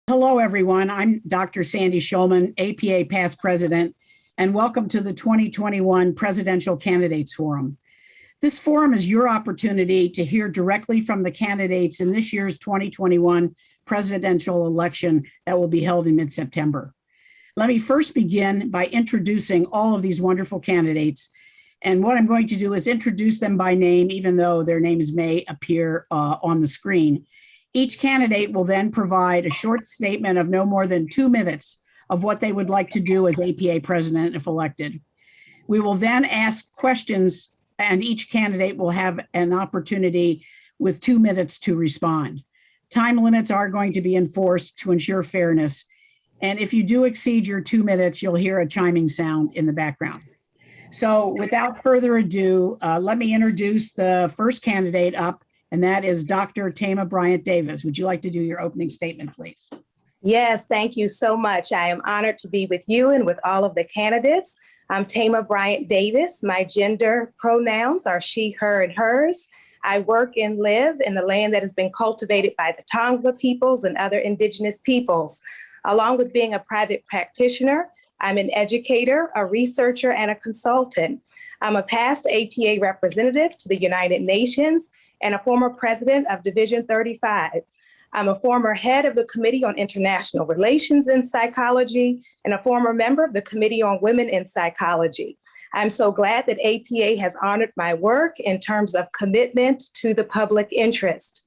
Hello, everyone. I'm Dr. Sandy Shulman, APA past president, and welcome to the 2021 Presidential Candidates Forum. This forum is your opportunity to hear directly from the candidates in this year's 2021 presidential election that will be held in mid-September. Let me first begin by introducing all of these wonderful candidates. And what I'm going to do is introduce them by name, even though their names may appear on the screen. Each candidate will then provide a short statement of no more than 2 minutes of what they would like to do as APA president if elected. We will then ask questions, and each candidate will have an opportunity with 2 minutes to respond. Time limits are going to be enforced to ensure fairness. And if you do exceed your 2 minutes, you'll hear a chiming sound in the background. So without further ado, let me introduce the first candidate up, and that is Dr. Thema Bryant Davis. Would you like to do your opening statement, please? Yes, thank you so much. I am honored to be with you and with all of the candidates. I'm Thema Bryant Davis. My gender pronouns are she, her, and hers. I work and live in the land that has been cultivated by the Tongva peoples and other indigenous peoples. Along with being a private practitioner, I'm an educator, a researcher, and a consultant. I'm a past APA representative to the United Nations and a former president of Division 35. I'm a former head of the Committee on International Relations in Psychology and a former member of the Committee on Women in Psychology. I'm so glad that APA has honored my work in terms of commitment to the public interest.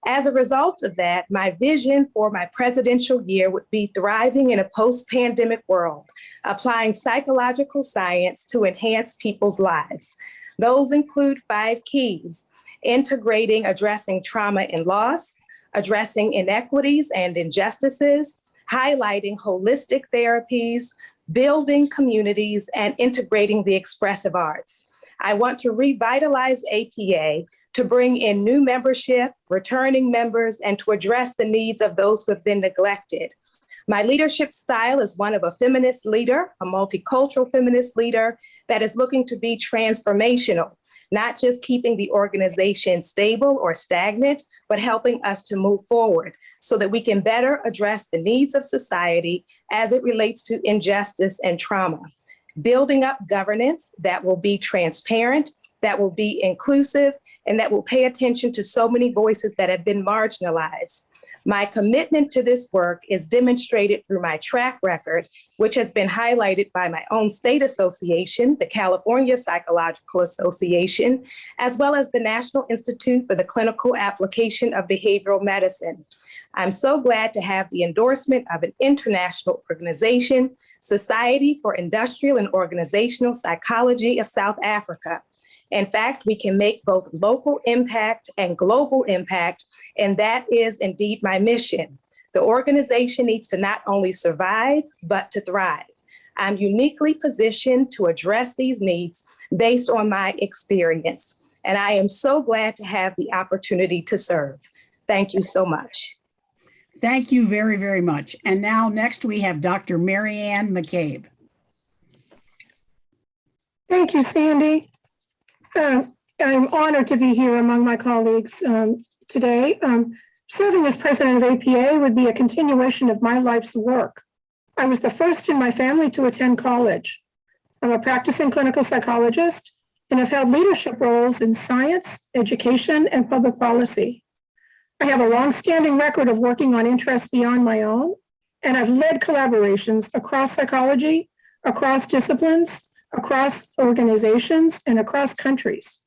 As a result of that, my vision for my presidential year would be thriving in a post-pandemic world, applying psychological science to enhance people's lives. Those include 5 keys: integrating, addressing trauma and loss, addressing inequities and injustices, highlighting holistic therapies, building communities, and integrating the expressive arts. I want to revitalize APA to bring in new membership, returning members, and to address the needs of those who have been neglected. My leadership style is one of a feminist leader, a multicultural feminist leader that is looking to be transformational, not just keeping the organization stable or stagnant, but helping us to move forward so that we can better address the needs of society as it relates to injustice and trauma. Building up governance that will be transparent, that will be inclusive, and that will pay attention to so many voices that have been marginalized. My commitment to this work is demonstrated through my track record, which has been highlighted by my own state association, the California Psychological Association, as well as the National Institute for the Clinical Application of Behavioral Medicine. I'm so glad to have the endorsement of an international organization, Society for Industrial and Organizational Psychology of South Africa. In fact, we can make both local impact and global impact, and that is indeed my mission. The organization needs to not only survive, but to thrive. I'm uniquely positioned to address these needs based on my experience, and I am so glad to have the opportunity to serve. Thank you so much. Thank you very, very much. And now next we have Dr. Marianne McCabe. Thank you, Sandy. I'm honored to be here among my colleagues today. Serving as president of APA would be a continuation of my life's work. I was the first in my family to attend college. I'm a practicing clinical psychologist and have held leadership roles in science, education, and public policy. I have a long-standing record of working on interests beyond my own, and I've led collaborations across psychology, across disciplines, across organizations, and across countries.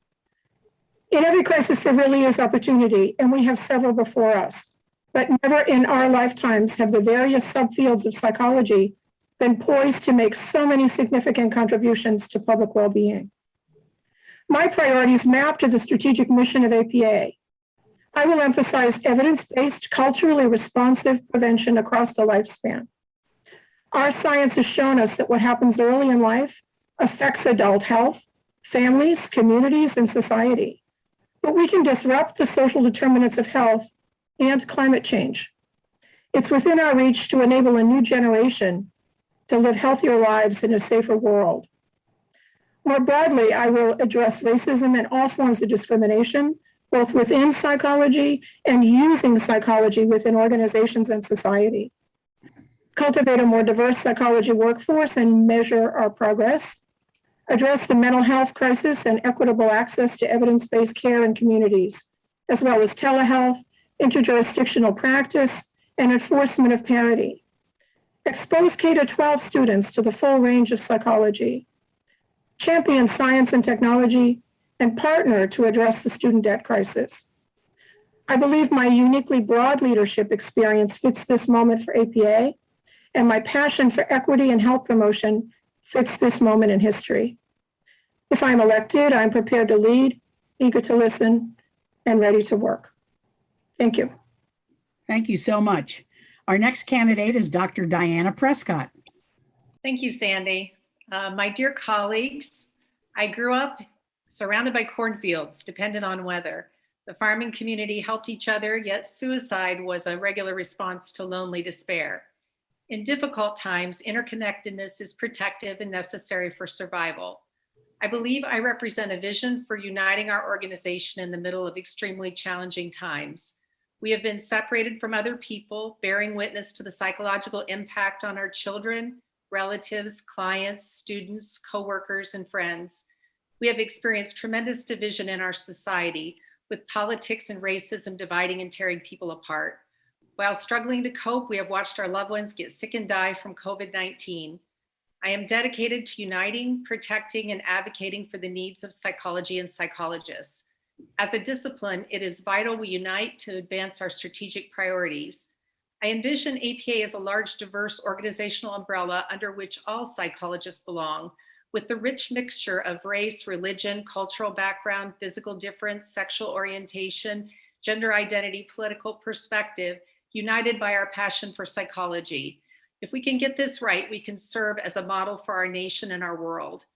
In every crisis, there really is opportunity, and we have several before us. But never in our lifetimes have the various subfields of psychology been poised to make so many significant contributions to public well-being. My priorities map to the strategic mission of APA. I will emphasize evidence-based, culturally responsive prevention across the lifespan. Our science has shown us that what happens early in life affects adult health, families, communities, and society. But we can disrupt the social determinants of health and climate change. It's within our reach to enable a new generation to live healthier lives in a safer world. More broadly, I will address racism and all forms of discrimination, both within psychology and using psychology within organizations and society. cultivate a more diverse psychology workforce and measure our progress, address the mental health crisis and equitable access to evidence-based care in communities, as well as telehealth, interjurisdictional practice, and enforcement of parity. Expose K-12 students to the full range of psychology, champion science and technology, and partner to address the student debt crisis. I believe my uniquely broad leadership experience fits this moment for APA, and my passion for equity and health promotion fits this moment in history. If I'm elected, I'm prepared to lead, eager to listen, and ready to work. Thank you. Thank you so much. Our next candidate is Dr. Diana Prescott. Thank you, Sandy. My dear colleagues, I grew up surrounded by cornfields, dependent on weather. The farming community helped each other, yet suicide was a regular response to lonely despair. In difficult times, interconnectedness is protective and necessary for survival. I believe I represent a vision for uniting our organization in the middle of extremely challenging times. We have been separated from other people, bearing witness to the psychological impact on our children, relatives, clients, students, coworkers, and friends. We have experienced tremendous division in our society, with politics and racism dividing and tearing people apart. While struggling to cope, we have watched our loved ones get sick and die from COVID-19. I am dedicated to uniting, protecting, and advocating for the needs of psychology and psychologists. As a discipline, it is vital we unite to advance our strategic priorities. I envision APA as a large, diverse organizational umbrella under which all psychologists belong, with the rich mixture of race, religion, cultural background, physical difference, sexual orientation, gender identity, political perspective, united by our passion for psychology. If we can get this right, we can serve as a model for our nation and our world.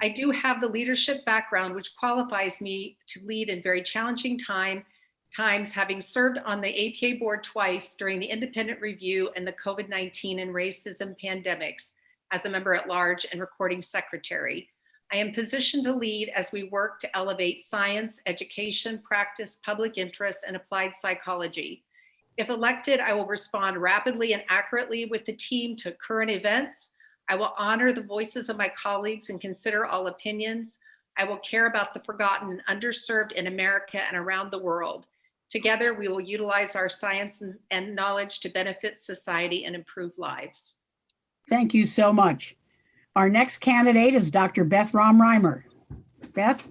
I do have the leadership background, which qualifies me to lead in very challenging times, having served on the APA board twice during the independent review and the COVID-19 and racism pandemics as a member at large and recording secretary. I am positioned to lead as we work to elevate science, education, practice, public interest, and applied psychology. If elected, I will respond rapidly and accurately with the team to current events. I will honor the voices of my colleagues and consider all opinions. I will care about the forgotten and underserved in America and around the world. Together, we will utilize our science and knowledge to benefit society and improve lives. Thank you so much. Our next candidate is Dr. Beth Romreimer. Beth?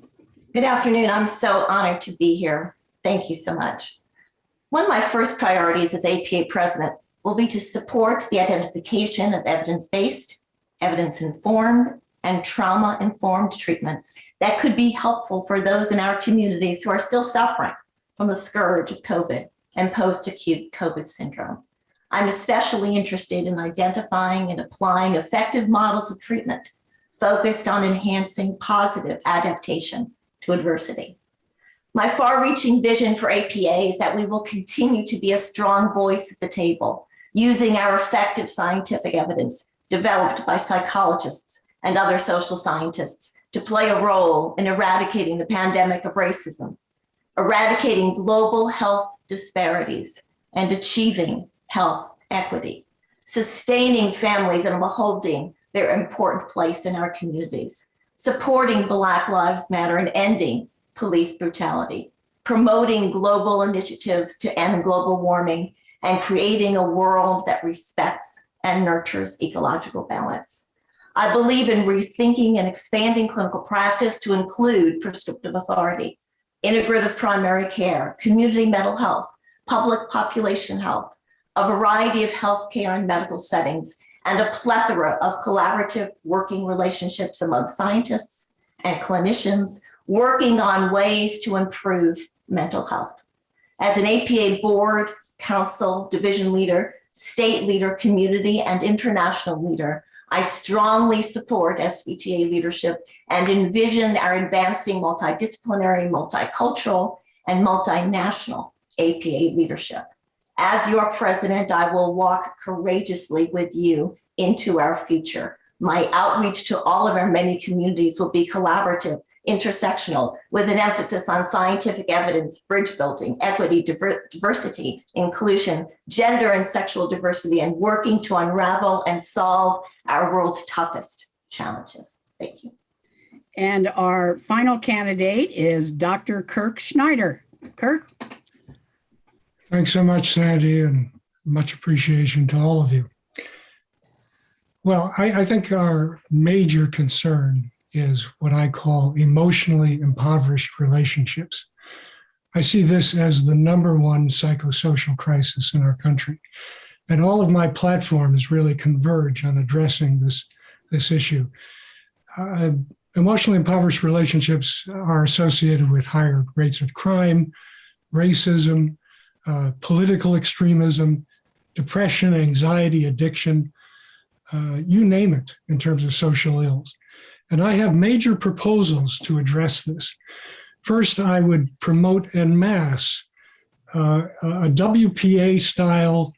Good afternoon. I'm so honored to be here. Thank you so much. One of my first priorities as APA president will be to support the identification of evidence-based, evidence-informed, and trauma-informed treatments that could be helpful for those in our communities who are still suffering from the scourge of COVID and post-acute COVID syndrome. I'm especially interested in identifying and applying effective models of treatment focused on enhancing positive adaptation to adversity. My far-reaching vision for APA is that we will continue to be a strong voice at the table, using our effective scientific evidence developed by psychologists and other social scientists to play a role in eradicating the pandemic of racism, eradicating global health disparities, and achieving health equity, sustaining families and upholding their important place in our communities, supporting Black Lives Matter and ending police brutality, promoting global initiatives to end global warming, and creating a world that respects and nurtures ecological balance. I believe in rethinking and expanding clinical practice to include prescriptive authority, integrative primary care, community mental health, public population health, a variety of healthcare and medical settings, and a plethora of collaborative working relationships among scientists and clinicians working on ways to improve mental health. As an APA board, council, division leader, state leader, community, and international leader, I strongly support SBTA leadership and envision our advancing multidisciplinary, multicultural, and multinational APA leadership. As your president, I will walk courageously with you into our future, My outreach to all of our many communities will be collaborative, intersectional, with an emphasis on scientific evidence, bridge building, equity, diversity, inclusion, gender and sexual diversity, and working to unravel and solve our world's toughest challenges. Thank you. And our final candidate is Dr. Kirk Schneider. Kirk? Thanks so much, Sandy, and much appreciation to all of you. Well, I think our major concern is what I call emotionally impoverished relationships. I see this as the #1 psychosocial crisis in our country. And all of my platforms really converge on addressing this issue. Emotionally impoverished relationships are associated with higher rates of crime, racism, political extremism, depression, anxiety, addiction, you name it, in terms of social ills. And I have major proposals to address this. First, I would promote en masse a WPA-style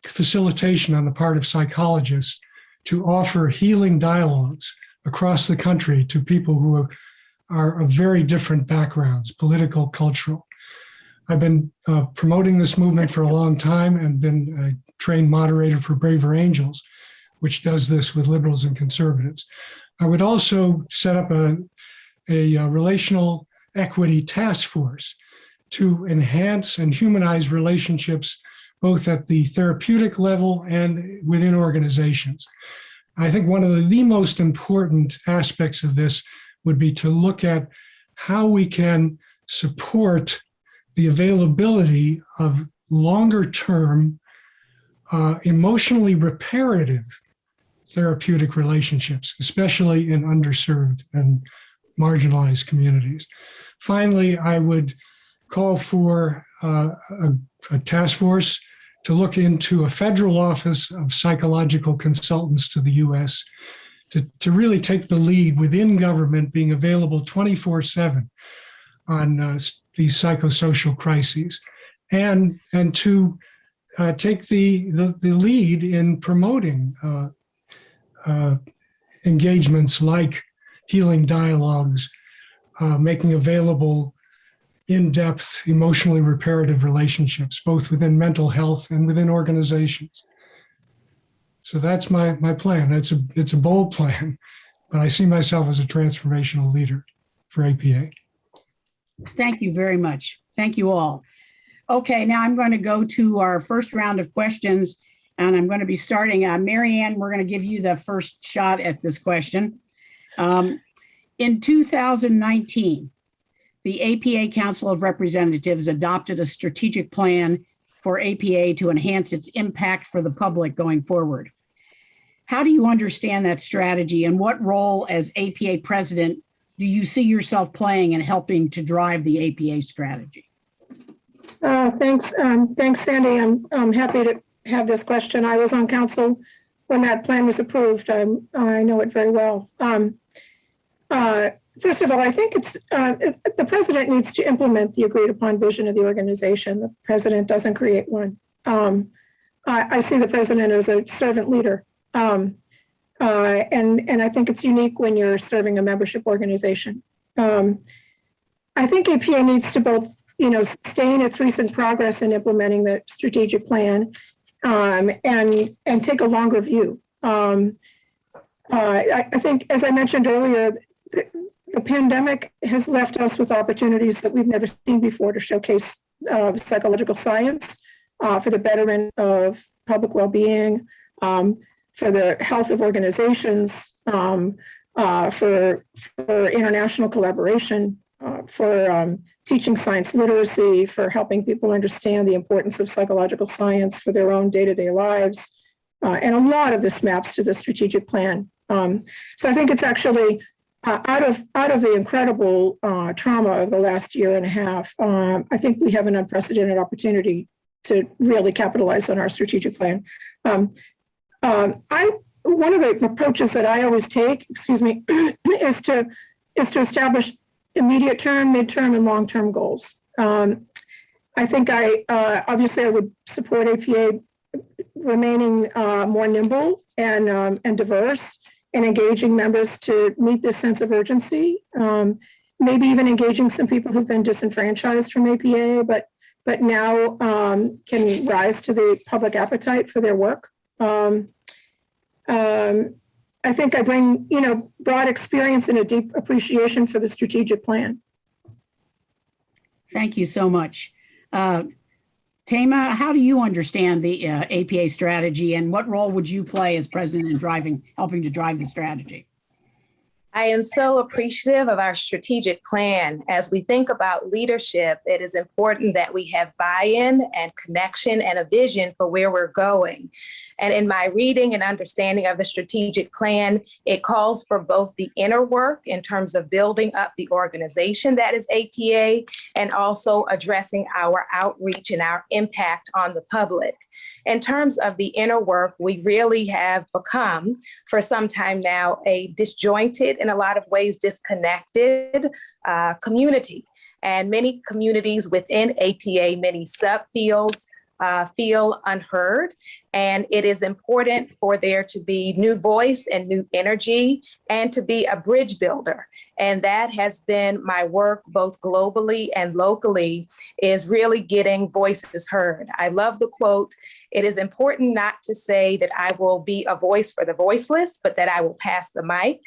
facilitation on the part of psychologists to offer healing dialogues across the country to people who are of very different backgrounds, political, cultural. I've been promoting this movement for a long time and been a trained moderator for Braver Angels, which does this with liberals and conservatives. I would also set up a relational equity task force to enhance and humanize relationships both at the therapeutic level and within organizations. I think one of the most important aspects of this would be to look at how we can support the availability of longer-term, emotionally reparative therapeutic relationships, especially in underserved and marginalized communities. Finally, I would call for a task force to look into a federal office of psychological consultants to the U.S. to really take the lead within government, being available 24/7 on these psychosocial crises, and to take the lead in promoting engagements like healing dialogues, making available in-depth, emotionally reparative relationships, both within mental health and within organizations. So that's my plan. It's a bold plan, but I see myself as a transformational leader for APA. Thank you very much. Thank you all. Okay, now I'm going to go to our first round of questions, and I'm going to be starting. Mary Ann, we're going to give you the first shot at this question. In 2019, the APA Council of Representatives adopted a strategic plan for APA to enhance its impact for the public going forward. How do you understand that strategy, and what role as APA president do you see yourself playing in helping to drive the APA strategy? Thanks, Sandy. I'm happy to have this question. I was on council when that plan was approved. I know it very well. First of all, I think the president needs to implement the agreed upon vision of the organization. The president doesn't create one. I see the president as a servant leader. And I think it's unique when you're serving a membership organization. I think APA needs to both, sustain its recent progress in implementing the strategic plan, and take a longer view. I think, as I mentioned earlier, the pandemic has left us with opportunities that we've never seen before to showcase psychological science for the betterment of public well-being, for the health of organizations, for international collaboration, for teaching science literacy, for helping people understand the importance of psychological science for their own day-to-day lives. And a lot of this maps to the strategic plan. So I think it's actually out of the incredible trauma of the last year and a half, I think we have an unprecedented opportunity to really capitalize on our strategic plan. One of the approaches that I always take, is to establish immediate term, midterm, and long-term goals. I think obviously I would support APA remaining more nimble and diverse and engaging members to meet this sense of urgency. Maybe even engaging some people who've been disenfranchised from APA, but now can rise to the public appetite for their work. I think I bring, broad experience and a deep appreciation for the strategic plan. Thank you so much. Tama, how do you understand the APA strategy, and what role would you play as president in helping to drive the strategy? I am so appreciative of our strategic plan. As we think about leadership, it is important that we have buy-in and connection and a vision for where we're going. And in my reading and understanding of the strategic plan, it calls for both the inner work in terms of building up the organization that is APA, and also addressing our outreach and our impact on the public. In terms of the inner work, we really have become, for some time now, a disjointed, in a lot of ways, disconnected community. And many communities within APA, many subfields, feel unheard. And it is important for there to be new voice and new energy and to be a bridge builder. And that has been my work both globally and locally, is really getting voices heard. I love the quote, "It is important not to say that I will be a voice for the voiceless, but that I will pass the mic."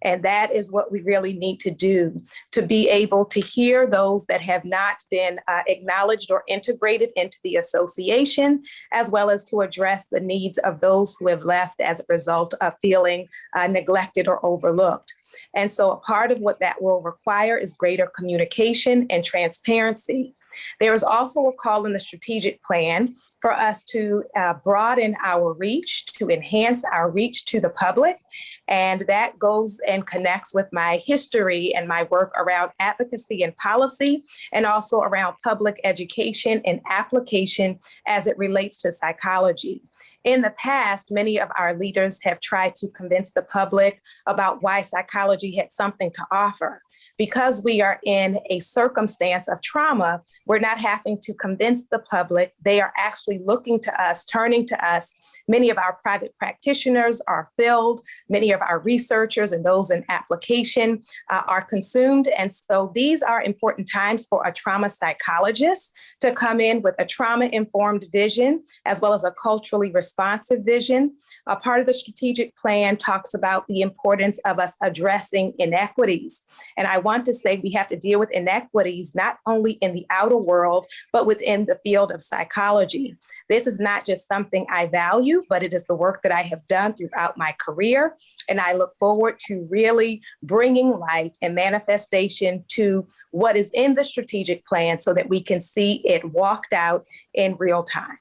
And that is what we really need to do, to be able to hear those that have not been acknowledged or integrated into the association, as well as to address the needs of those who have left as a result of feeling neglected or overlooked. And so a part of what that will require is greater communication and transparency. There is also a call in the strategic plan for us to broaden our reach, to enhance our reach to the public. And that goes and connects with my history and my work around advocacy and policy, and also around public education and application as it relates to psychology. In the past, many of our leaders have tried to convince the public about why psychology had something to offer. Because we are in a circumstance of trauma, we're not having to convince the public. They are actually looking to us, turning to us. Many of our private practitioners are filled. Many of our researchers and those in application are consumed. And so these are important times for a trauma psychologist to come in with a trauma-informed vision, as well as a culturally responsive vision. A part of the strategic plan talks about the importance of us addressing inequities. And I want to say we have to deal with inequities not only in the outer world, but within the field of psychology. This is not just something I value, but it is the work that I have done throughout my career. And I look forward to really bringing light and manifestation to what is in the strategic plan so that we can see it walked out in real time.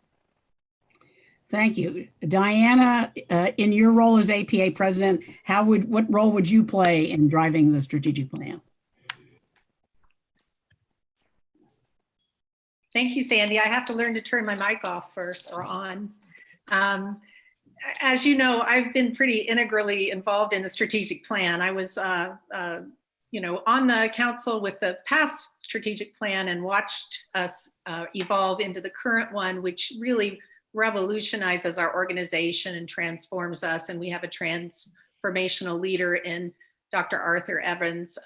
Thank you. Diana, in your role as APA president, what role would you play in driving the strategic plan? Thank you, Sandy. I have to learn to turn my mic off first or on. As you know, I've been pretty integrally involved in the strategic plan. I was, on the council with the past strategic plan and watched us evolve into the current one, which really revolutionizes our organization and transforms us. And we have a transformational leader in Dr. Arthur Evans.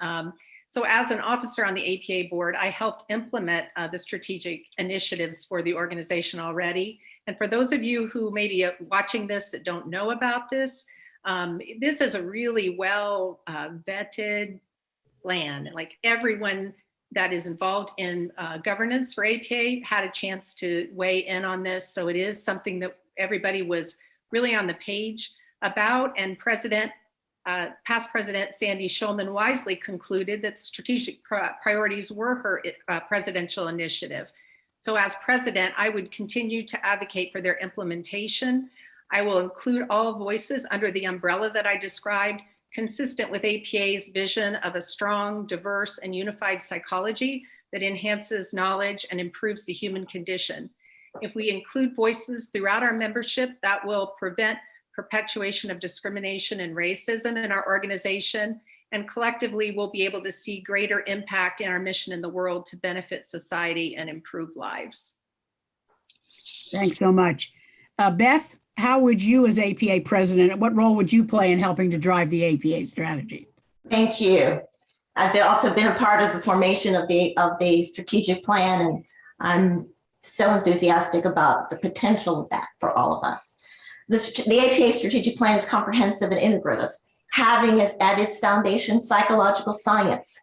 So as an officer on the APA board, I helped implement the strategic initiatives for the organization already. And for those of you who may be watching this that don't know about this, this is a really well vetted plan. Like everyone that is involved in governance for APA had a chance to weigh in on this. So it is something that everybody was really on the page about. And past President Sandy Shulman wisely concluded that strategic priorities were her presidential initiative. So as president, I would continue to advocate for their implementation. I will include all voices under the umbrella that I described, consistent with APA's vision of a strong, diverse, and unified psychology that enhances knowledge and improves the human condition. If we include voices throughout our membership, that will prevent perpetuation of discrimination and racism in our organization, and collectively we'll be able to see greater impact in our mission in the world to benefit society and improve lives. Thanks so much. Beth, how would you as APA president, what role would you play in helping to drive the APA strategy? Thank you. I've also been a part of the formation of the strategic plan, and I'm so enthusiastic about the potential of that for all of us. The APA strategic plan is comprehensive and integrative, having as at its foundation psychological science.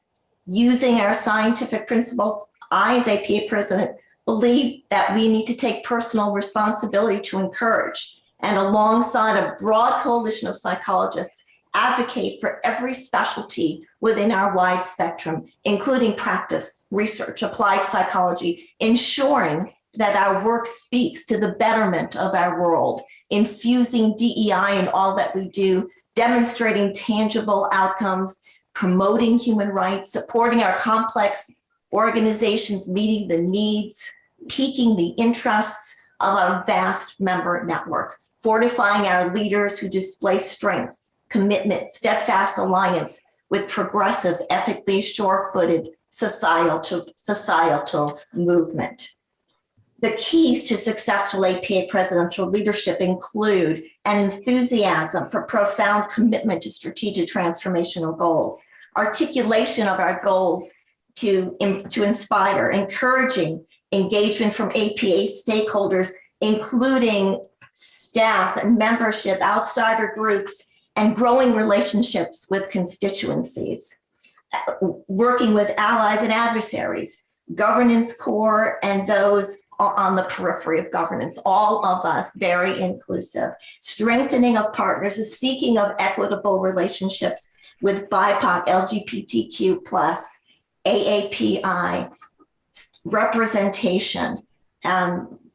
Using our scientific principles, I, as APA president, believe that we need to take personal responsibility to encourage, and alongside a broad coalition of psychologists, advocate for every specialty within our wide spectrum, including practice, research, applied psychology, ensuring that our work speaks to the betterment of our world, infusing DEI in all that we do, demonstrating tangible outcomes, promoting human rights, supporting our complex organizations, meeting the needs, piquing the interests of our vast member network, fortifying our leaders who display strength, commitment, steadfast alliance with progressive, ethically sure-footed societal movement. The keys to successful APA presidential leadership include an enthusiasm for profound commitment to strategic transformational goals, articulation of our goals to inspire, encouraging engagement from APA stakeholders, including staff and membership, outsider groups, and growing relationships with constituencies, working with allies and adversaries, governance core, and those on the periphery of governance, all of us very inclusive, strengthening of partners, a seeking of equitable relationships with BIPOC, LGBTQ+, AAPI, representation,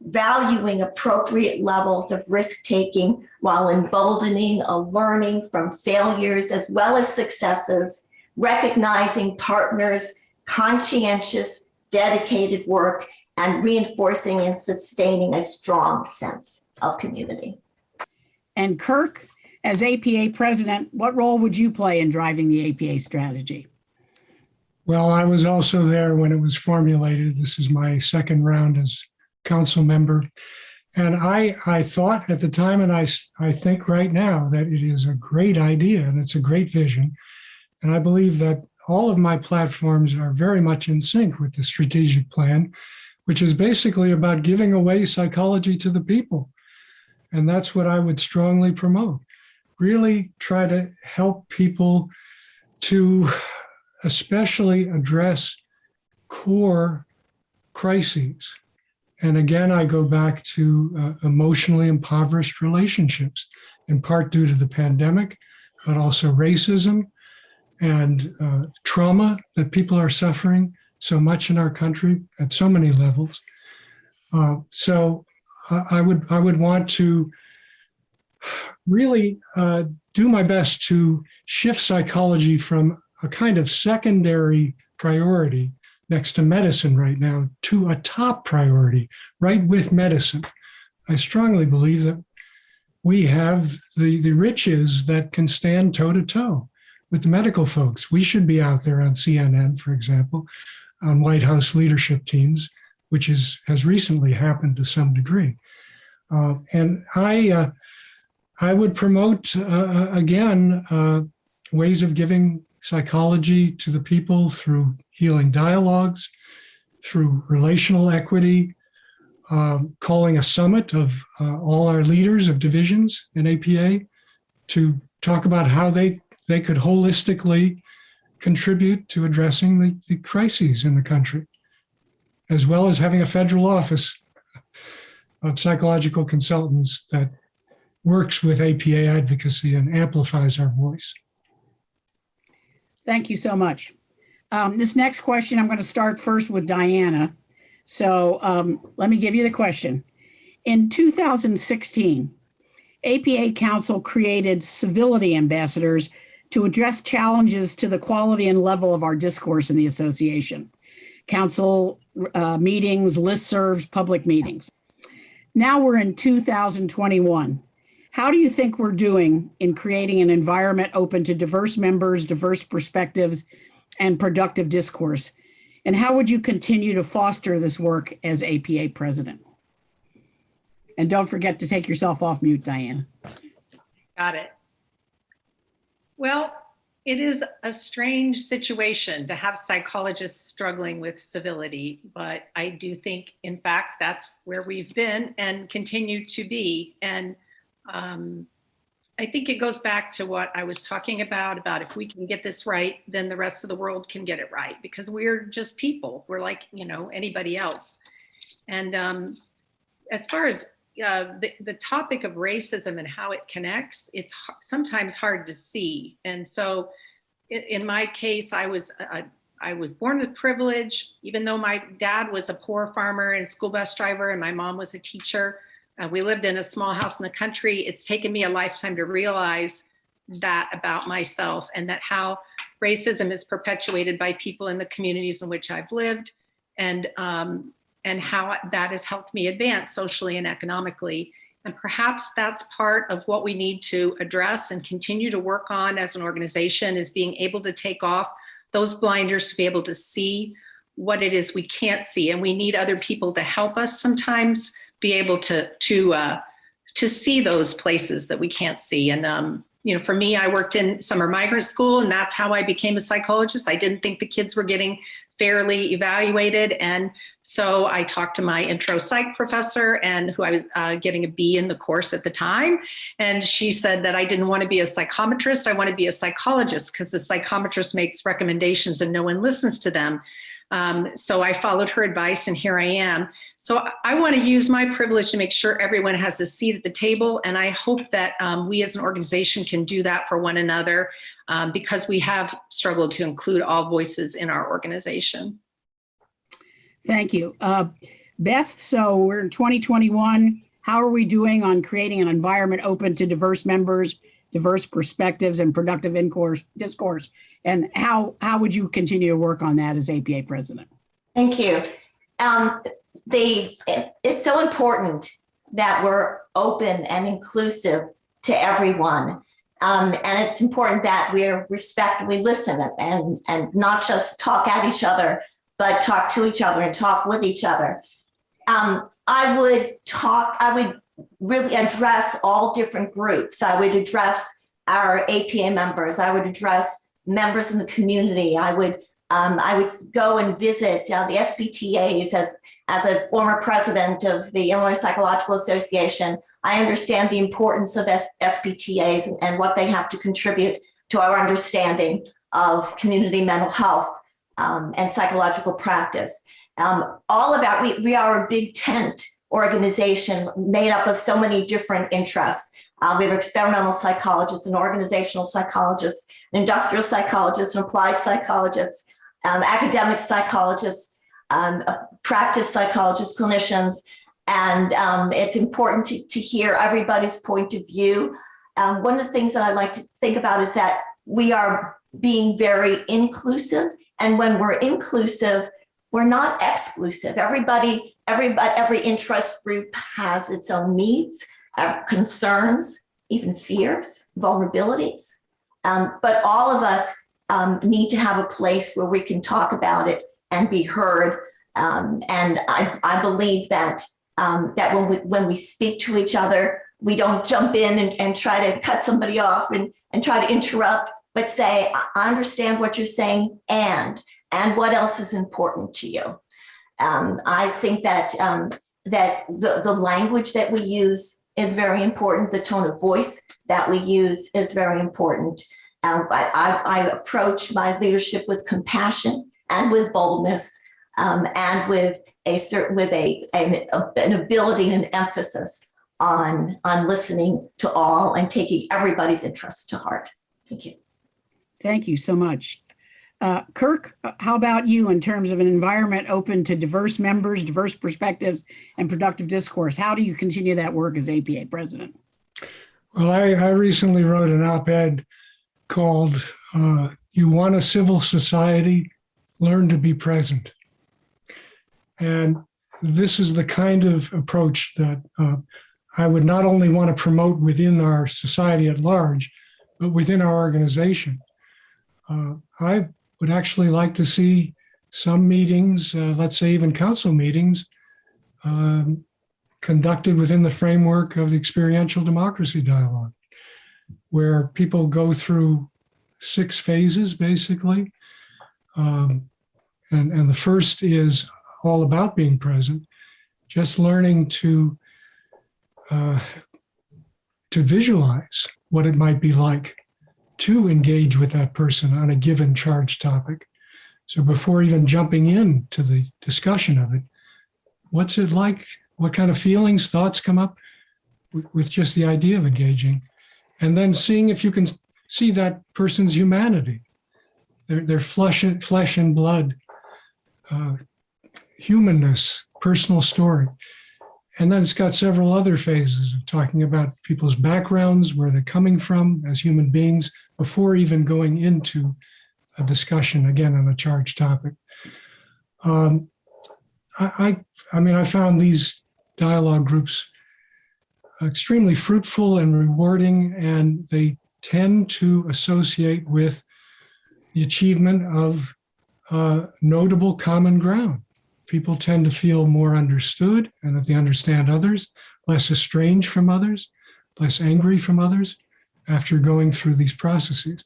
valuing appropriate levels of risk-taking while emboldening a learning from failures as well as successes, recognizing partners' conscientious, dedicated work, and reinforcing and sustaining a strong sense of community. And Kirk, as APA president, what role would you play in driving the APA strategy? Well, I was also there when it was formulated. This is my second round as council member. And I thought at the time, and I think right now, that it is a great idea and it's a great vision. And I believe that all of my platforms are very much in sync with the strategic plan, which is basically about giving away psychology to the people. And that's what I would strongly promote. Really try to help people to especially address core crises. And again, I go back to emotionally impoverished relationships, in part due to the pandemic, but also racism and trauma that people are suffering so much in our country at so many levels. So I would want to really do my best to shift psychology from a kind of secondary priority next to medicine right now to a top priority right with medicine. I strongly believe that we have the riches that can stand toe to toe with the medical folks. We should be out there on CNN, for example, on White House leadership teams, which has recently happened to some degree. And I would promote, again, ways of giving psychology to the people through healing dialogues, through relational equity, calling a summit of all our leaders of divisions in APA to talk about how they could holistically contribute to addressing the crises in the country, as well as having a federal office of psychological consultants that works with APA advocacy and amplifies our voice. Thank you so much. This next question, I'm going to start first with Diana. So let me give you the question. In 2016, APA Council created civility ambassadors to address challenges to the quality and level of our discourse in the association. Council meetings, listservs, public meetings. Now we're in 2021. How do you think we're doing in creating an environment open to diverse members, diverse perspectives, and productive discourse? And how would you continue to foster this work as APA president? And don't forget to take yourself off mute, Diana. Got it. Well, it is a strange situation to have psychologists struggling with civility, but I do think, in fact, that's where we've been and continue to be. And I think it goes back to what I was talking about if we can get this right, then the rest of the world can get it right, because we're just people. We're like, anybody else. And as far as the topic of racism and how it connects, it's sometimes hard to see. And so in my case, I was born with privilege, even though my dad was a poor farmer and school bus driver and my mom was a teacher. We lived in a small house in the country. It's taken me a lifetime to realize that about myself, and that how racism is perpetuated by people in the communities in which I've lived, and how that has helped me advance socially and economically. And perhaps that's part of what we need to address and continue to work on as an organization, is being able to take off those blinders to be able to see what it is we can't see. And we need other people to help us sometimes be able to see those places that we can't see. And for me, I worked in summer migrant school, and that's how I became a psychologist. I didn't think the kids were getting fairly evaluated. And so I talked to my intro psych professor, and who I was getting a B in the course at the time. And she said that I didn't want to be a psychometrist. I want to be a psychologist, because the psychometrist makes recommendations and no one listens to them. So I followed her advice, and here I am. So I want to use my privilege to make sure everyone has a seat at the table. And I hope that we as an organization can do that for one another, because we have struggled to include all voices in our organization. Thank you. Beth, so we're in 2021. How are we doing on creating an environment open to diverse members, diverse perspectives, and productive discourse? And how would you continue to work on that as APA president? Thank you. It's so important that we're open and inclusive to everyone. And it's important that we listen and not just talk at each other, but talk to each other and talk with each other. I would really address all different groups. I would address our APA members. I would address members in the community. I would go and visit the SPTAs. As a former president of the Illinois Psychological Association, I understand the importance of SPTAs and what they have to contribute to our understanding of community mental health and psychological practice. We are a big tent organization made up of so many different interests. We have experimental psychologists and organizational psychologists, industrial psychologists, and applied psychologists, academic psychologists, practice psychologists, clinicians, and it's important to hear everybody's point of view. One of the things that I like to think about is that we are being very inclusive, and when we're inclusive, we're not exclusive. Every interest group has its own needs, concerns, even fears, vulnerabilities. But all of us need to have a place where we can talk about it and be heard. And I believe that when we speak to each other, we don't jump in and try to cut somebody off and try to interrupt, but say, I understand what you're saying, and what else is important to you. I think that the language that we use is very important. The tone of voice that we use is very important. I approach my leadership with compassion and with boldness, and with an ability and emphasis on listening to all and taking everybody's interests to heart. Thank you. Thank you so much. Kirk, how about you in terms of an environment open to diverse members, diverse perspectives, and productive discourse? How do you continue that work as APA president? Well, I recently wrote an op-ed called You Want a Civil Society? Learn to be Present. And this is the kind of approach that I would not only want to promote within our society at large, but within our organization. I would actually like to see some meetings, let's say even council meetings, conducted within the framework of the experiential democracy dialogue, where people go through 6 phases, basically. And the first is all about being present, just learning to visualize what it might be like to engage with that person on a given charged topic. So before even jumping into the discussion of it, what's it like? What kind of feelings, thoughts come up with just the idea of engaging? And then seeing if you can see that person's humanity, their flesh and blood, humanness, personal story. And then it's got several other phases of talking about people's backgrounds, where they're coming from as human beings, before even going into a discussion, again, on a charged topic. I found these dialogue groups extremely fruitful and rewarding, and they tend to associate with the achievement of notable common ground. People tend to feel more understood and that they understand others, less estranged from others, less angry from others after going through these processes.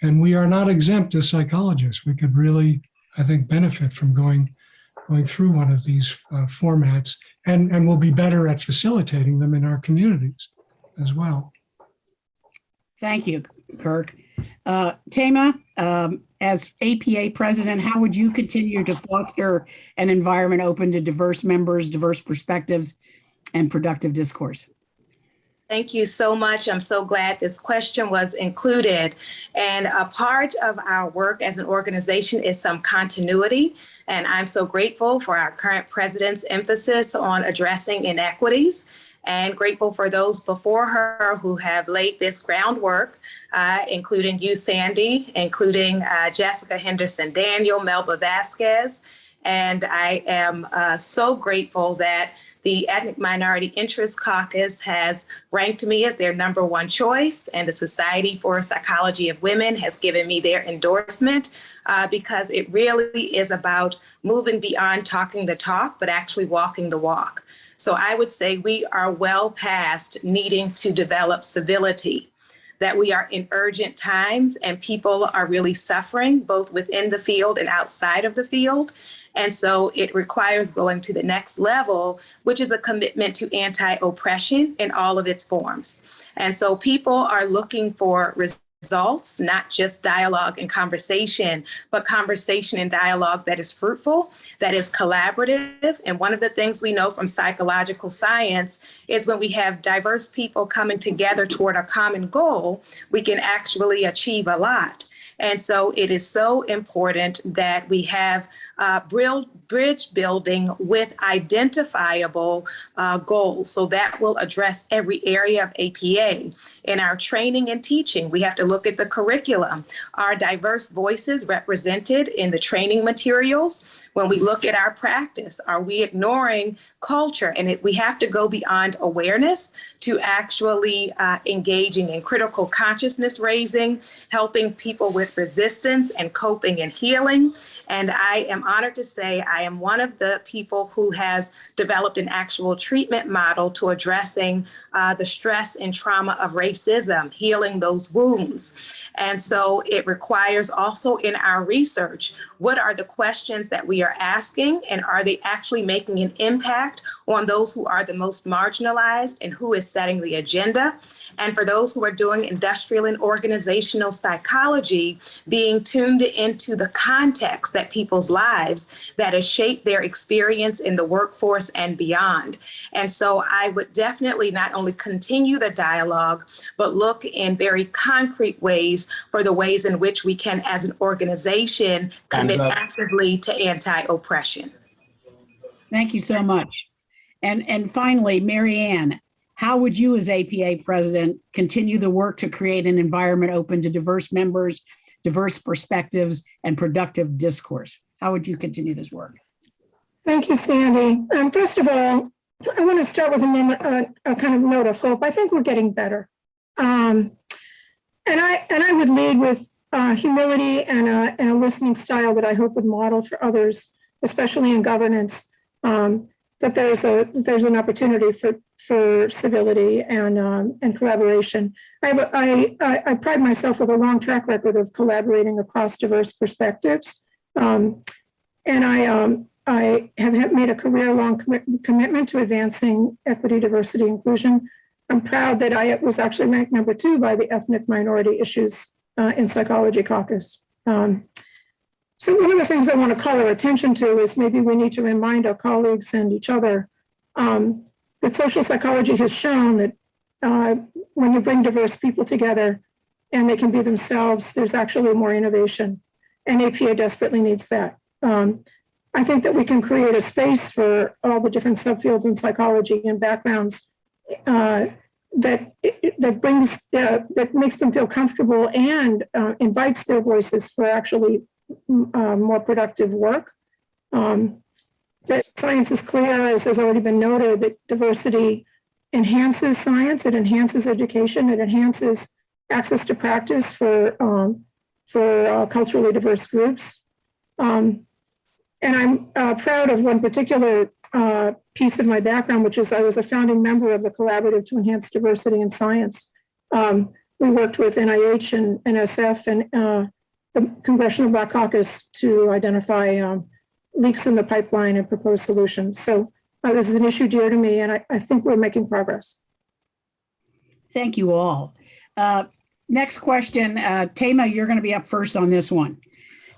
And we are not exempt as psychologists. We could really, I think, benefit from going through one of these formats, and we'll be better at facilitating them in our communities as well. Thank you, Kirk. Thema, as APA president, how would you continue to foster an environment open to diverse members, diverse perspectives, and productive discourse? Thank you so much. I'm so glad this question was included. And a part of our work as an organization is some continuity. And I'm so grateful for our current president's emphasis on addressing inequities, and grateful for those before her who have laid this groundwork, including you, Sandy, including Jessica Henderson Daniel, Melba Vasquez. And I am so grateful that the Ethnic Minority Interest Caucus has ranked me as their #1 choice, and the Society for Psychology of Women has given me their endorsement, because it really is about moving beyond talking the talk, but actually walking the walk. So I would say we are well past needing to develop civility, that we are in urgent times and people are really suffering both within the field and outside of the field. And so it requires going to the next level, which is a commitment to anti-oppression in all of its forms. And so people are looking for results, not just dialogue and conversation, but conversation and dialogue that is fruitful, that is collaborative. And one of the things we know from psychological science is when we have diverse people coming together toward a common goal, we can actually achieve a lot. And so it is so important that we have bridge building with identifiable goals. So that will address every area of APA. In our training and teaching, we have to look at the curriculum. Are diverse voices represented in the training materials? When we look at our practice, are we ignoring culture? And we have to go beyond awareness to actually engaging in critical consciousness raising, helping people with resistance and coping and healing. And I am honored to say I am one of the people who has developed an actual treatment model to addressing the stress and trauma of racism, healing those wounds. And so it requires also in our research, what are the questions that we are asking, and are they actually making an impact on those who are the most marginalized and who is setting the agenda? And for those who are doing industrial and organizational psychology, being tuned into the context that people's lives that has shaped their experience in the workforce and beyond. And so I would definitely not only continue the dialogue, but look in very concrete ways for the ways in which we can, as an organization, commit actively to anti-oppression. Thank you so much. And finally, Mary Ann, how would you as APA president continue the work to create an environment open to diverse members, diverse perspectives, and productive discourse? How would you continue this work? Thank you, Sandy. First of all, I want to start with a kind of note of hope. I think we're getting better. And I would lead with humility and a listening style that I hope would model for others, especially in governance. that there's an opportunity for civility and collaboration. I pride myself with a long track record of collaborating across diverse perspectives, and I have made a career-long commitment to advancing equity, diversity, inclusion. I'm proud that I was actually ranked number 2 by the Ethnic Minority Issues in Psychology Caucus. So one of the things I want to call our attention to is maybe we need to remind our colleagues and each other that social psychology has shown that when you bring diverse people together and they can be themselves, there's actually more innovation. And APA desperately needs that. I think that we can create a space for all the different subfields in psychology and backgrounds that makes them feel comfortable and invites their voices for actually more productive work. That science is clear, as has already been noted, that diversity enhances science, it enhances education, it enhances access to practice for culturally diverse groups. And I'm proud of one particular piece of my background, which is I was a founding member of the Collaborative to Enhance Diversity in Science. We worked with NIH and NSF and the Congressional Black Caucus to identify leaks in the pipeline and propose solutions. So this is an issue dear to me, and I think we're making progress. Thank you all. Next question, Tama, you're going to be up first on this one.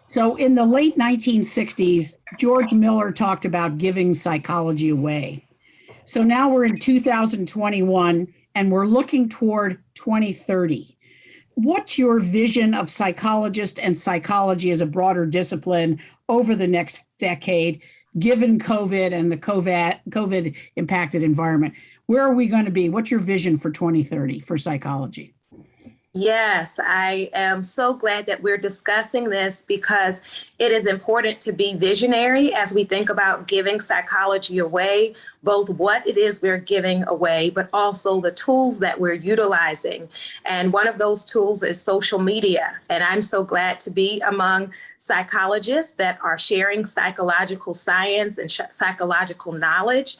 So in the late 1960s, George Miller talked about giving psychology away. So now we're in 2021 and we're looking toward 2030. What's your vision of psychologists and psychology as a broader discipline over the next decade, given COVID and the COVID impacted environment? Where are we going to be? What's your vision for 2030 for psychology? Yes, I am so glad that we're discussing this because it is important to be visionary as we think about giving psychology away, both what it is we're giving away, but also the tools that we're utilizing. And one of those tools is social media. And I'm so glad to be among psychologists that are sharing psychological science and psychological knowledge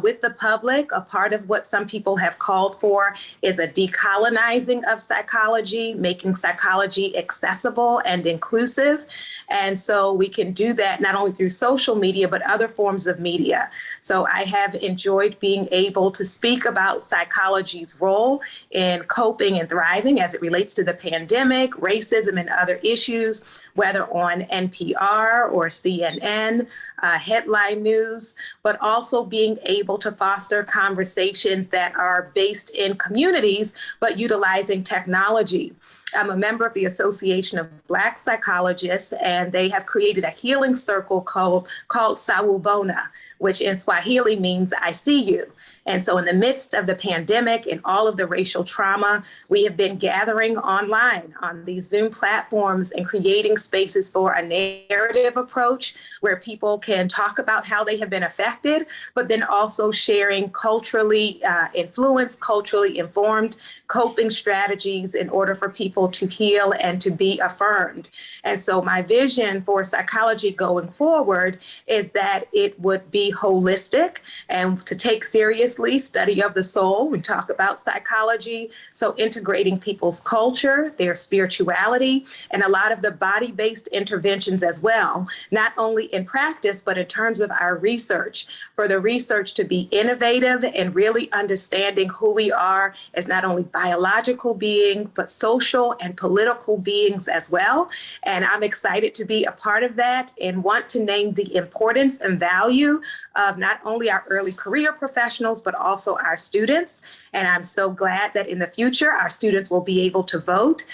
with the public. A part of what some people have called for is a decolonizing of psychology, making psychology accessible and inclusive. And so we can do that not only through social media, but other forms of media. So I have enjoyed being able to speak about psychology's role in coping and thriving as it relates to the pandemic, racism, and other issues, whether on NPR or CNN, headline news, but also being able to foster conversations that are based in communities, but utilizing technology. I'm a member of the Association of Black Psychologists, and they have created a healing circle called Sawubona, which in Swahili means I see you. And so in the midst of the pandemic and all of the racial trauma, we have been gathering online on these Zoom platforms and creating spaces for a narrative approach where people can talk about how they have been affected, but then also sharing culturally influenced, culturally informed coping strategies in order for people to heal and to be affirmed. And so my vision for psychology going forward is that it would be holistic and to take seriously study of the soul. We talk about psychology, so integrating people's culture, their spirituality, and a lot of the body-based interventions as well, not only in practice, but in terms of our research, for the research to be innovative and really understanding who we are as not only biological beings, but social and political beings as well. And I'm excited to be a part of that and want to name the importance and value of not only our early career professionals, but also our students. And I'm so glad that in the future, our students will be able to vote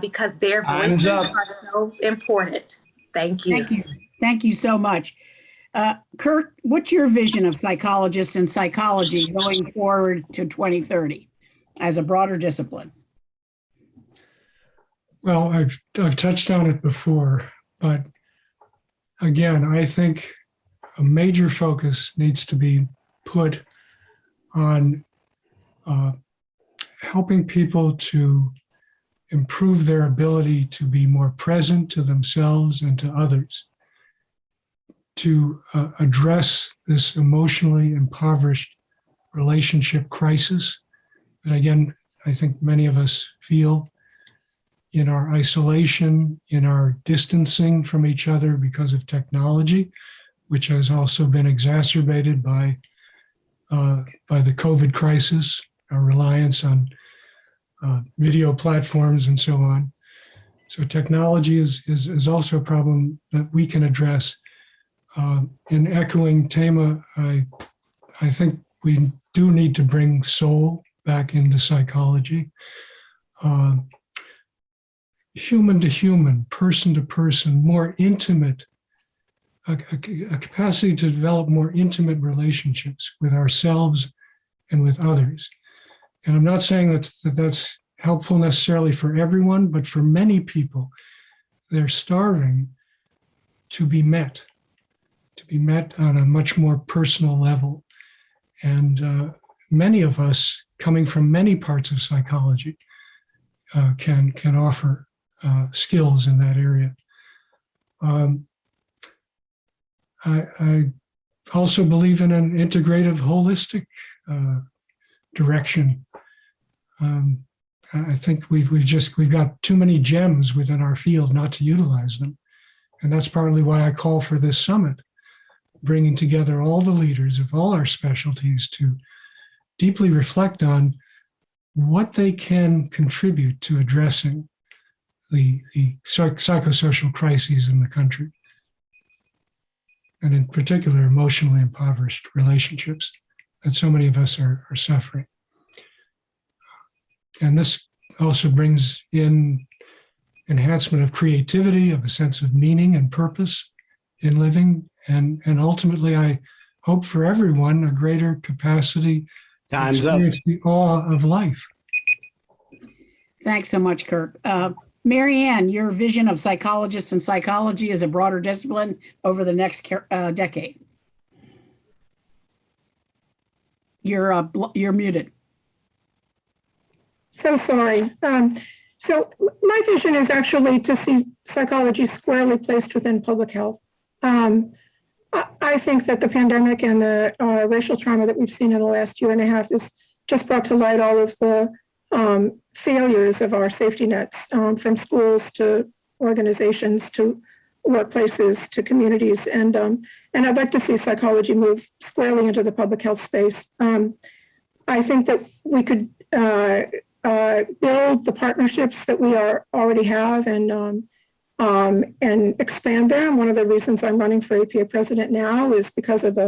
because their voices are so important. Thank you. Thank you. Thank you so much. Kurt, what's your vision of psychologists and psychology going forward to 2030 as a broader discipline? Well, I've touched on it before, but again, I think a major focus needs to be put on helping people to improve their ability to be more present to themselves and to others. to address this emotionally impoverished relationship crisis that, again, I think many of us feel in our isolation, in our distancing from each other because of technology, which has also been exacerbated by the COVID crisis, our reliance on video platforms and so on. So technology is also a problem that we can address. In echoing Thema, I think we do need to bring soul back into psychology. Human to human, person to person, more intimate, a capacity to develop more intimate relationships with ourselves and with others. And I'm not saying that's helpful necessarily for everyone, but for many people, they're starving to be met on a much more personal level. And many of us, coming from many parts of psychology, can offer skills in that area. I also believe in an integrative, holistic direction. I think we've got too many gems within our field not to utilize them, and that's partly why I call for this summit, bringing together all the leaders of all our specialties to deeply reflect on what they can contribute to addressing the psychosocial crises in the country, and in particular, emotionally impoverished relationships that so many of us are suffering. And this also brings in enhancement of creativity, of a sense of meaning and purpose in living, and ultimately, I hope for everyone a greater capacity to Time's up. experience the awe of life. Thanks so much, Kirk. Mary Ann, your vision of psychologists and psychology as a broader discipline over the next decade. You're muted. So sorry. So my vision is actually to see psychology squarely placed within public health. I think that the pandemic and the racial trauma that we've seen in the last year and a half has just brought to light all of the failures of our safety nets, from schools to organizations to workplaces to communities. And I'd like to see psychology move squarely into the public health space. I think that we could build the partnerships that we already have and expand them. One of the reasons I'm running for APA president now is because of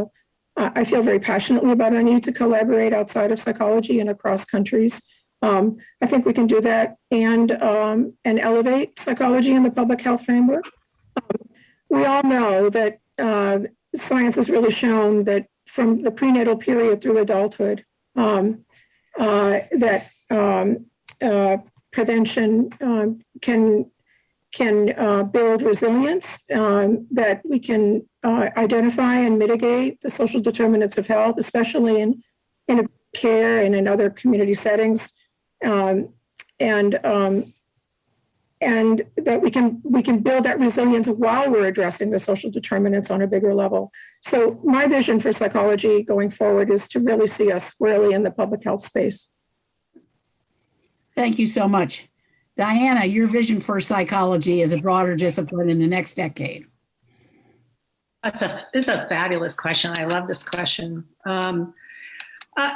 I feel very passionately about a need to collaborate outside of psychology and across countries. I think we can do that and elevate psychology in the public health framework. We all know that science has really shown that from the prenatal period through adulthood, that prevention can build resilience, that we can identify and mitigate the social determinants of health, especially in care and in other community settings, and that we can build that resilience while we're addressing the social determinants on a bigger level. So my vision for psychology going forward is to really see us squarely in the public health space. Thank you so much. Diana, your vision for psychology as a broader discipline in the next decade. This is a fabulous question. I love this question.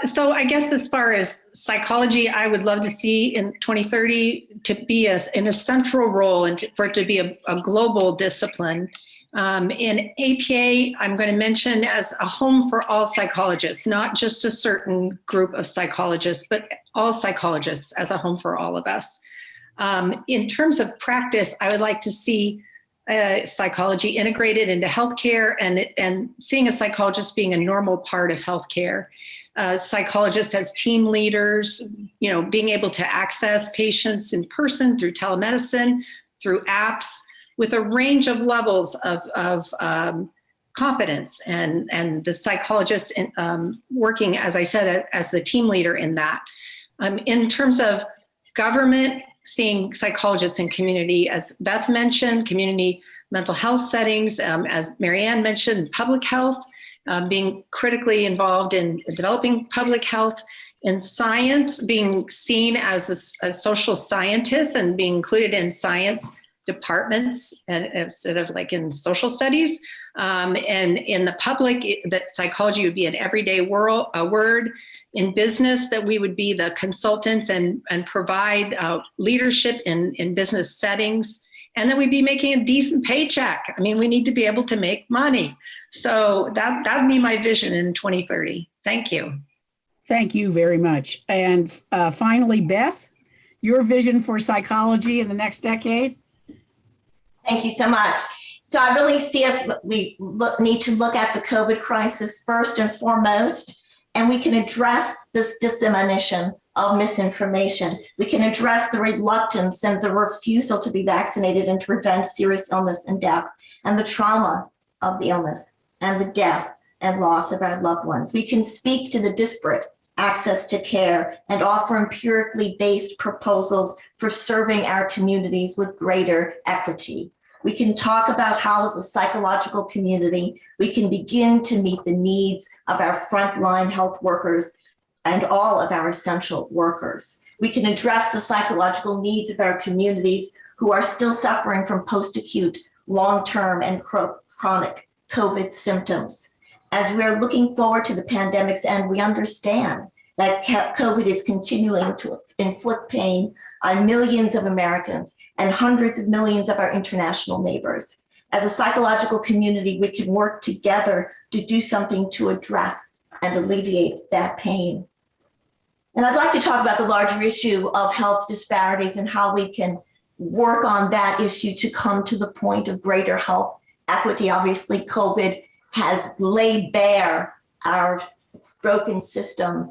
So I guess as far as psychology, I would love to see in 2030 to be in a central role and for it to be a global discipline. In APA, I'm going to mention as a home for all psychologists, not just a certain group of psychologists, but all psychologists as a home for all of us. In terms of practice, I would like to see psychology integrated into healthcare and seeing a psychologist being a normal part of healthcare. Psychologists as team leaders, being able to access patients in person through telemedicine, through apps, with a range of levels of competence, and the psychologist working, as I said, as the team leader in that. In terms of government, seeing psychologists in community, as Beth mentioned, community mental health settings, as Marianne mentioned, public health, being critically involved in developing public health, in science, being seen as a social scientist and being included in science departments and instead of like in social studies. And in the public, that psychology would be an everyday word. In business, that we would be the consultants and provide leadership in business settings. And that we'd be making a decent paycheck. I mean, we need to be able to make money. So that'd be my vision in 2030. Thank you. Thank you very much. And finally, Beth, your vision for psychology in the next decade? Thank you so much. So I really see us, need to look at the COVID crisis first and foremost, and we can address this dissemination of misinformation. We can address the reluctance and the refusal to be vaccinated and to prevent serious illness and death, and the trauma of the illness and the death and loss of our loved ones. We can speak to the disparate access to care and offer empirically based proposals for serving our communities with greater equity. We can talk about how, as a psychological community, we can begin to meet the needs of our frontline health workers and all of our essential workers. We can address the psychological needs of our communities who are still suffering from post-acute, long-term, and chronic COVID symptoms. As we're looking forward to the pandemic's end, we understand that COVID is continuing to inflict pain on millions of Americans and hundreds of millions of our international neighbors. As a psychological community, we can work together to do something to address and alleviate that pain. And I'd like to talk about the larger issue of health disparities and how we can work on that issue to come to the point of greater health equity. Obviously, COVID has laid bare our broken system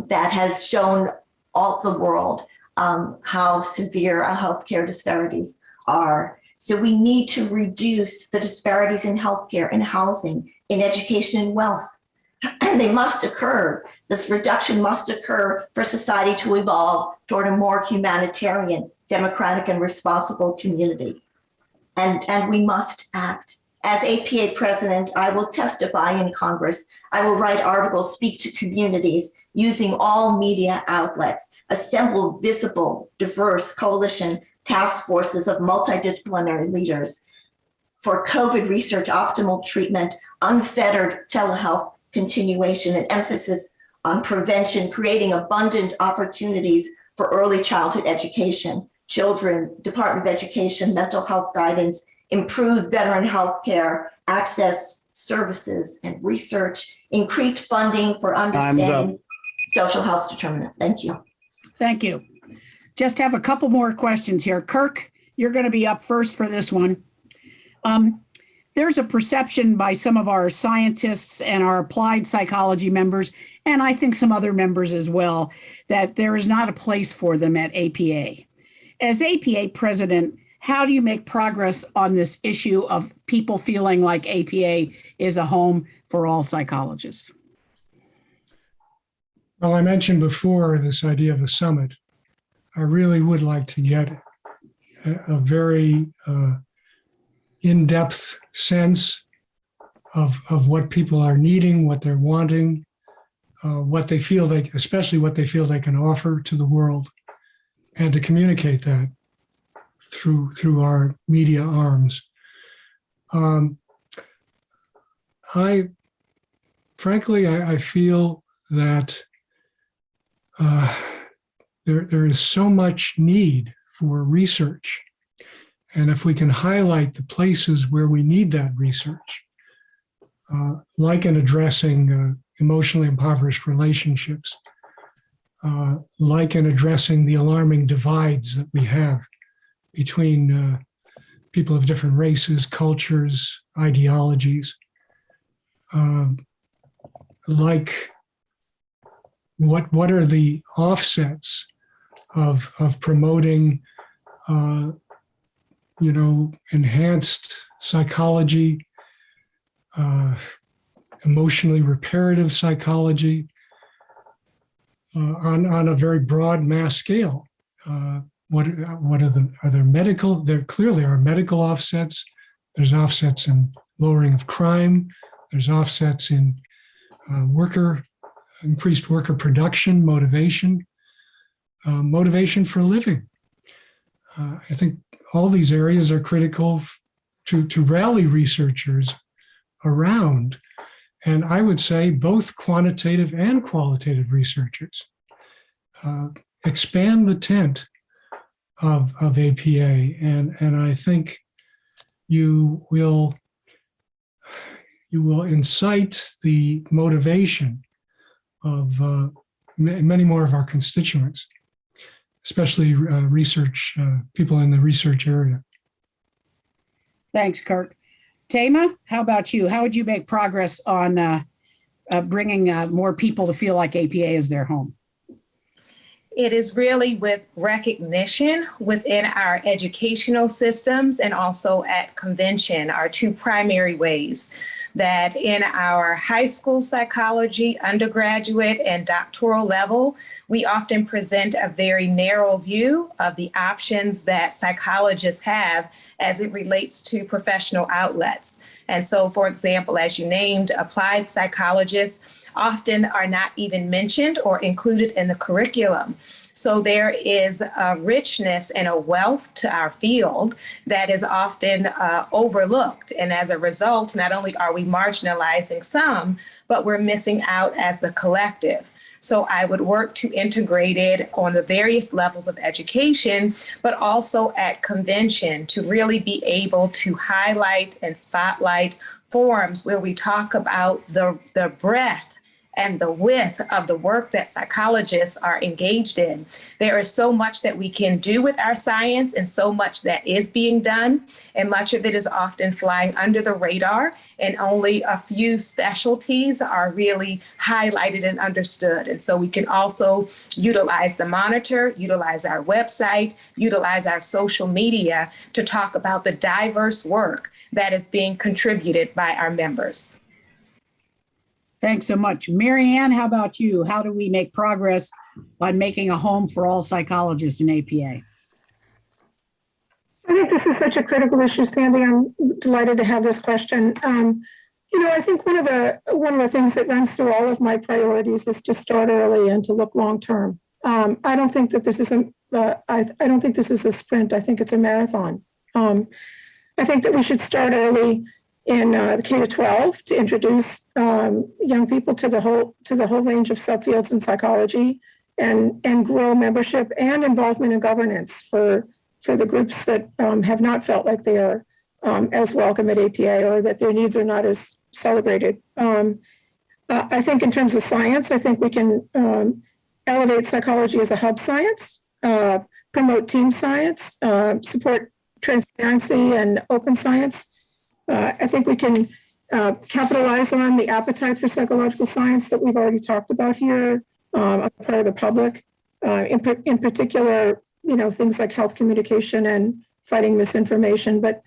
that has shown all the world how severe our healthcare disparities are. So we need to reduce the disparities in healthcare, in housing, in education and wealth. And they must occur. This reduction must occur for society to evolve toward a more humanitarian, democratic, and responsible community. And we must act. As APA president, I will testify in Congress. I will write articles, speak to communities using all media outlets, assemble visible, diverse coalition task forces of multidisciplinary leaders for COVID research, optimal treatment, unfettered telehealth continuation, and emphasis on prevention, creating abundant opportunities for early childhood education, children, Department of Education, mental health guidance, improved veteran health care, access services and research, increased funding for understanding social health determinants. Thank you. Thank you. Just have a couple more questions here. Kirk, you're going to be up first for this one. There's a perception by some of our scientists and our applied psychology members, and I think some other members as well, that there is not a place for them at APA. As APA president, how do you make progress on this issue of people feeling like APA is a home for all psychologists? Well, I mentioned before this idea of a summit. I really would like to get a very in-depth sense of what people are needing, what they're wanting, what they feel like, especially what they feel they can offer to the world, and to communicate that through our media arms. I feel that there is so much need for research. And if we can highlight the places where we need that research, like in addressing emotionally impoverished relationships, like in addressing the alarming divides that we have between people of different races, cultures, ideologies, like what are the offsets of promoting enhanced psychology, emotionally reparative psychology on a very broad mass scale. Are there medical? There clearly are medical offsets. There's offsets in lowering of crime. There's offsets in increased worker production, motivation for living. I think all these areas are critical to rally researchers around. And I would say both quantitative and qualitative researchers. Expand the tent of APA. And I think you will incite the motivation of many more of our constituents, especially research people in the research area. Thanks, Kirk. Tama, how about you? How would you make progress on bringing more people to feel like APA is their home? It is really with recognition within our educational systems and also at convention, our two primary ways that in our high school psychology, undergraduate and doctoral level, we often present a very narrow view of the options that psychologists have as it relates to professional outlets. And so, for example, as you named, applied psychologists often are not even mentioned or included in the curriculum. So there is a richness and a wealth to our field that is often overlooked. And as a result, not only are we marginalizing some, but we're missing out as the collective. So I would work to integrate it on the various levels of education, but also at convention to really be able to highlight and spotlight forums where we talk about the breadth and the width of the work that psychologists are engaged in. There is so much that we can do with our science and so much that is being done. And much of it is often flying under the radar, and only a few specialties are really highlighted and understood. And so we can also utilize the monitor, utilize our website, utilize our social media to talk about the diverse work that is being contributed by our members. Thanks so much. Mary Ann, how about you? How do we make progress on making a home for all psychologists in APA? I think this is such a critical issue, Sandy. I'm delighted to have this question. I think one of the things that runs through all of my priorities is to start early and to look long term. I don't think that this is I don't think this is a sprint. I think it's a marathon. I think that we should start early in the K-12 to introduce young people to the whole range of subfields in psychology, and grow membership and involvement in governance for the groups that have not felt like they are as welcome at APA, or that their needs are not as celebrated. I think in terms of science, I think we can elevate psychology as a hub science, promote team science, support transparency and open science. I think we can capitalize on the appetite for psychological science that we've already talked about here on the part of the public. In particular, things like health communication and fighting misinformation. But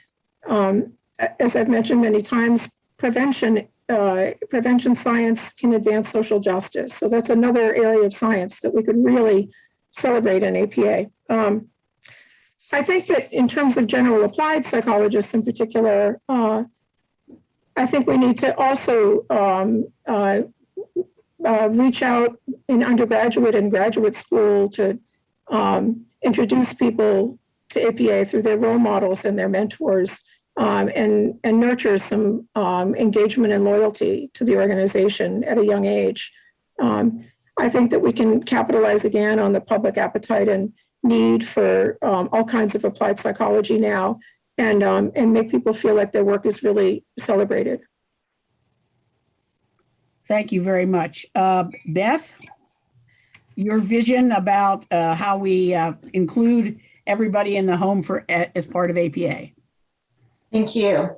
as I've mentioned many times, prevention science can advance social justice. So that's another area of science that we could really celebrate in APA. I think that in terms of general applied psychologists in particular, I think we need to also reach out in undergraduate and graduate school to introduce people to APA through their role models and their mentors, and nurture some engagement and loyalty to the organization at a young age. I think that we can capitalize again on the public appetite and need for all kinds of applied psychology now, and make people feel like their work is really celebrated. Thank you very much. Beth, your vision about how we include everybody in the home as part of APA. Thank you.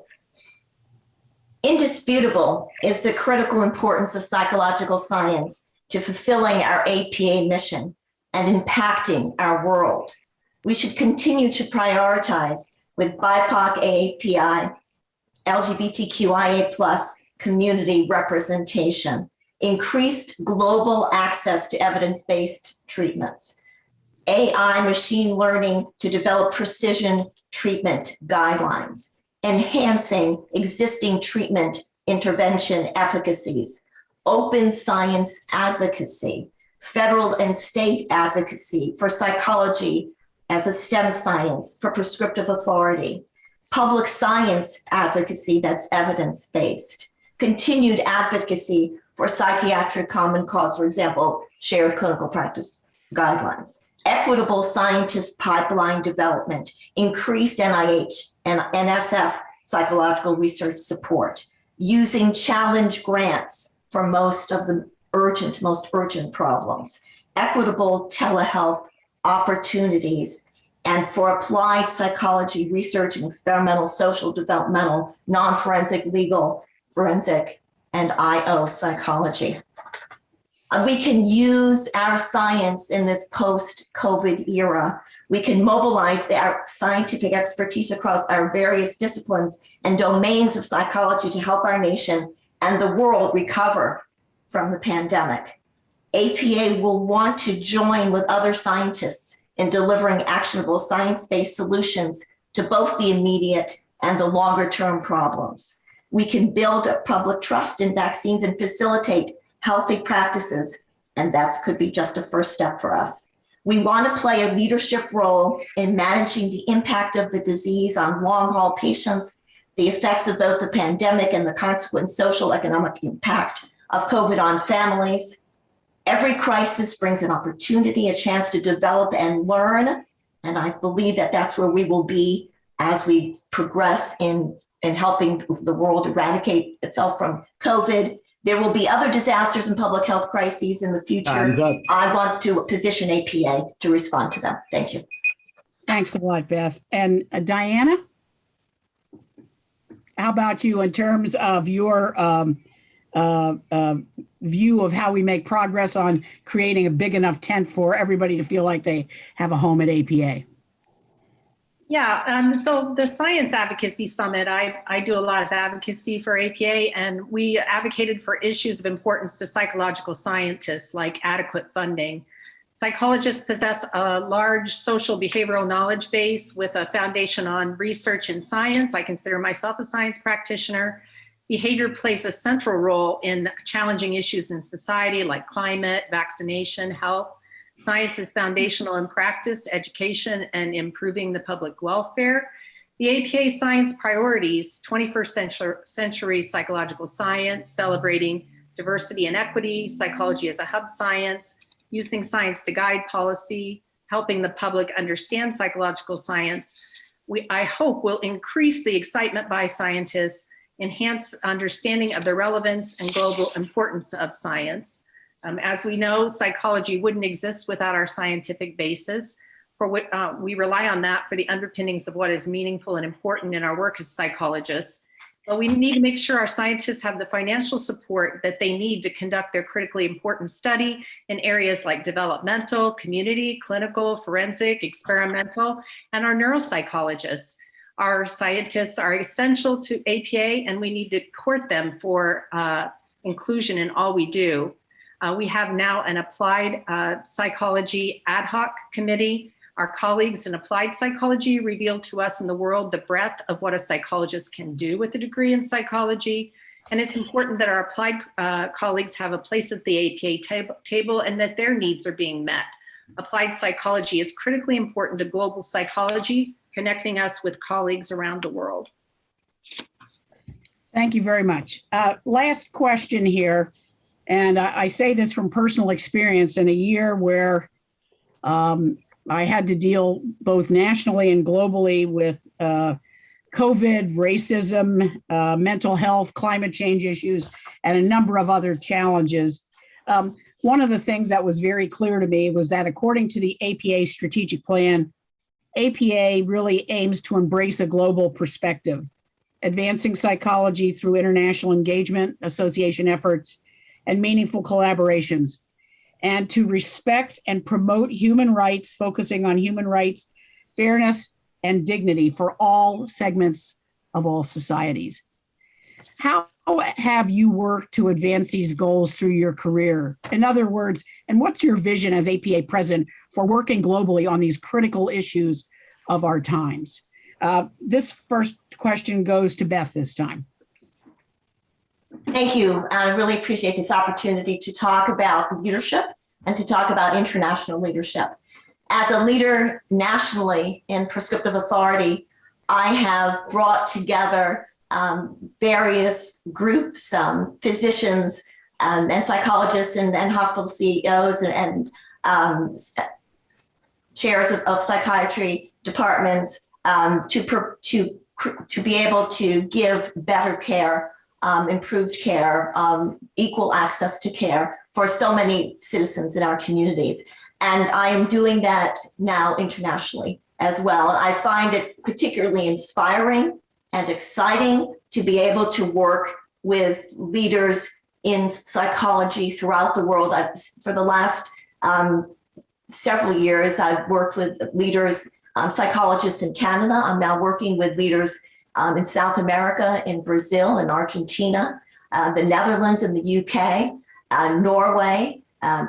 Indisputable is the critical importance of psychological science to fulfilling our APA mission and impacting our world. We should continue to prioritize with BIPOC AAPI, LGBTQIA+ community representation, increased global access to evidence-based treatments, AI machine learning to develop precision treatment guidelines, enhancing existing treatment intervention efficacies, open science advocacy, federal and state advocacy for psychology as a STEM science for prescriptive authority, public science advocacy that's evidence-based, continued advocacy for psychiatric common cause, for example, shared clinical practice guidelines, equitable scientist pipeline development, increased NIH and NSF psychological research support, using challenge grants for most urgent problems, equitable telehealth opportunities, and for applied psychology research and experimental, social, developmental, non-forensic, legal, forensic, and IO psychology. We can use our science in this post-COVID era. We can mobilize our scientific expertise across our various disciplines and domains of psychology to help our nation and the world recover from the pandemic. APA will want to join with other scientists in delivering actionable science-based solutions to both the immediate and the longer-term problems. We can build a public trust in vaccines and facilitate healthy practices, and that could be just a first step for us. We want to play a leadership role in managing the impact of the disease on long-haul patients, the effects of both the pandemic and the consequent social economic impact of COVID on families. Every crisis brings an opportunity, a chance to develop and learn, and I believe that that's where we will be as we progress in helping the world eradicate itself from COVID. There will be other disasters and public health crises in the future. I want to position APA to respond to them. Thank you. Thanks a lot, Beth. And Diana, how about you in terms of your view of how we make progress on creating a big enough tent for everybody to feel like they have a home at APA? Yeah, so the Science Advocacy Summit, I do a lot of advocacy for APA, and we advocated for issues of importance to psychological scientists like adequate funding. Psychologists possess a large social behavioral knowledge base with a foundation on research and science. I consider myself a science practitioner. Behavior plays a central role in challenging issues in society like climate, vaccination, health. Science is foundational in practice, education, and improving the public welfare. The APA Science Priorities, 21st Century Psychological Science, celebrating diversity and equity, psychology as a hub science, using science to guide policy, helping the public understand psychological science, I hope will increase the excitement by scientists, enhance understanding of the relevance and global importance of science. As we know, psychology wouldn't exist without our scientific basis. We rely on that for the underpinnings of what is meaningful and important in our work as psychologists. But we need to make sure our scientists have the financial support that they need to conduct their critically important study in areas like developmental, community, clinical, forensic, experimental, and our neuropsychologists. Our scientists are essential to APA, and we need to court them for inclusion in all we do. We have now an applied psychology ad hoc committee. Our colleagues in applied psychology revealed to us in the world the breadth of what a psychologist can do with a degree in psychology. And it's important that our applied colleagues have a place at the APA table and that their needs are being met. Applied psychology is critically important to global psychology, connecting us with colleagues around the world. Thank you very much. Last question here. And I say this from personal experience in a year where I had to deal both nationally and globally with COVID, racism, mental health, climate change issues, and a number of other challenges. One of the things that was very clear to me was that according to the APA strategic plan, APA really aims to embrace a global perspective, advancing psychology through international engagement, association efforts, and meaningful collaborations, and to respect and promote human rights, focusing on human rights, fairness, and dignity for all segments of all societies. How have you worked to advance these goals through your career? In other words, and what's your vision as APA president for working globally on these critical issues of our times? This first question goes to Beth this time. Thank you. I really appreciate this opportunity to talk about leadership and to talk about international leadership. As a leader nationally in prescriptive authority, I have brought together various groups, physicians and psychologists and hospital CEOs and chairs of psychiatry departments to be able to give better care, improved care, equal access to care for so many citizens in our communities. And I am doing that now internationally as well. I find it particularly inspiring and exciting to be able to work with leaders in psychology throughout the world. For the last several years, I've worked with leaders, psychologists in Canada. I'm now working with leaders in South America, in Brazil, in Argentina, the Netherlands and the UK, Norway,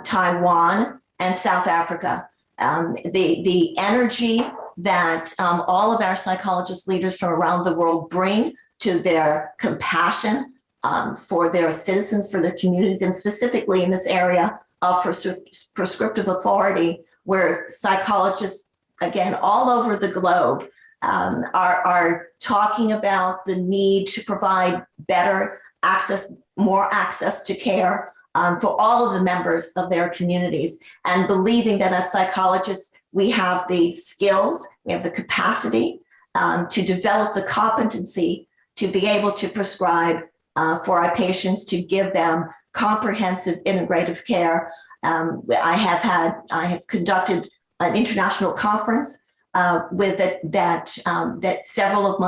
Taiwan, and South Africa. The energy that all of our psychologist leaders from around the world bring to their compassion for their citizens, for their communities, and specifically in this area of prescriptive authority, where psychologists, again, all over the globe, are talking about the need to provide better access, more access to care for all of the members of their communities, and believing that as psychologists, we have the skills, we have the capacity to develop the competency to be able to prescribe for our patients, to give them comprehensive integrative care. I have conducted an international conference with that several of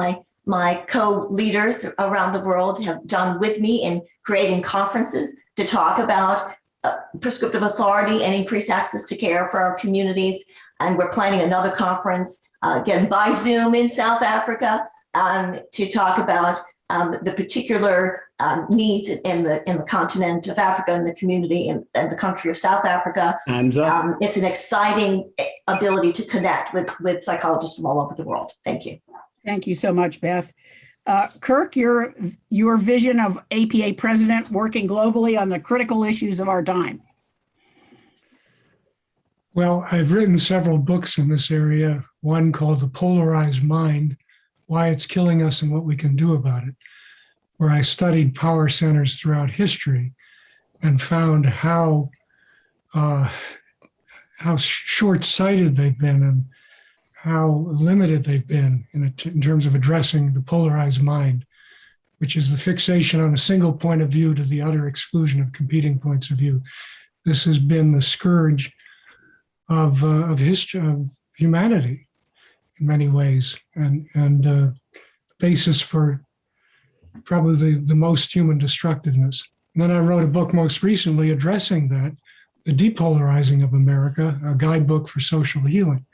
my co-leaders around the world have done with me in creating conferences to talk about prescriptive authority and increased access to care for our communities. And we're planning another conference, again, by Zoom in South Africa, to talk about the particular needs in the continent of Africa and the community and the country of South Africa. It's an exciting ability to connect with psychologists from all over the world. Thank you. Thank you so much, Beth. Kirk, your vision of APA president working globally on the critical issues of our time. Well, I've written several books in this area, one called The Polarized Mind, Why It's Killing Us and What We Can Do About It, where I studied power centers throughout history and found how short-sighted they've been and how limited they've been in terms of addressing the polarized mind, which is the fixation on a single point of view to the utter exclusion of competing points of view. This has been the scourge of history, of humanity in many ways, and the basis for probably the most human destructiveness. And then I wrote a book most recently addressing that, The Depolarizing of America, a guidebook for social healing.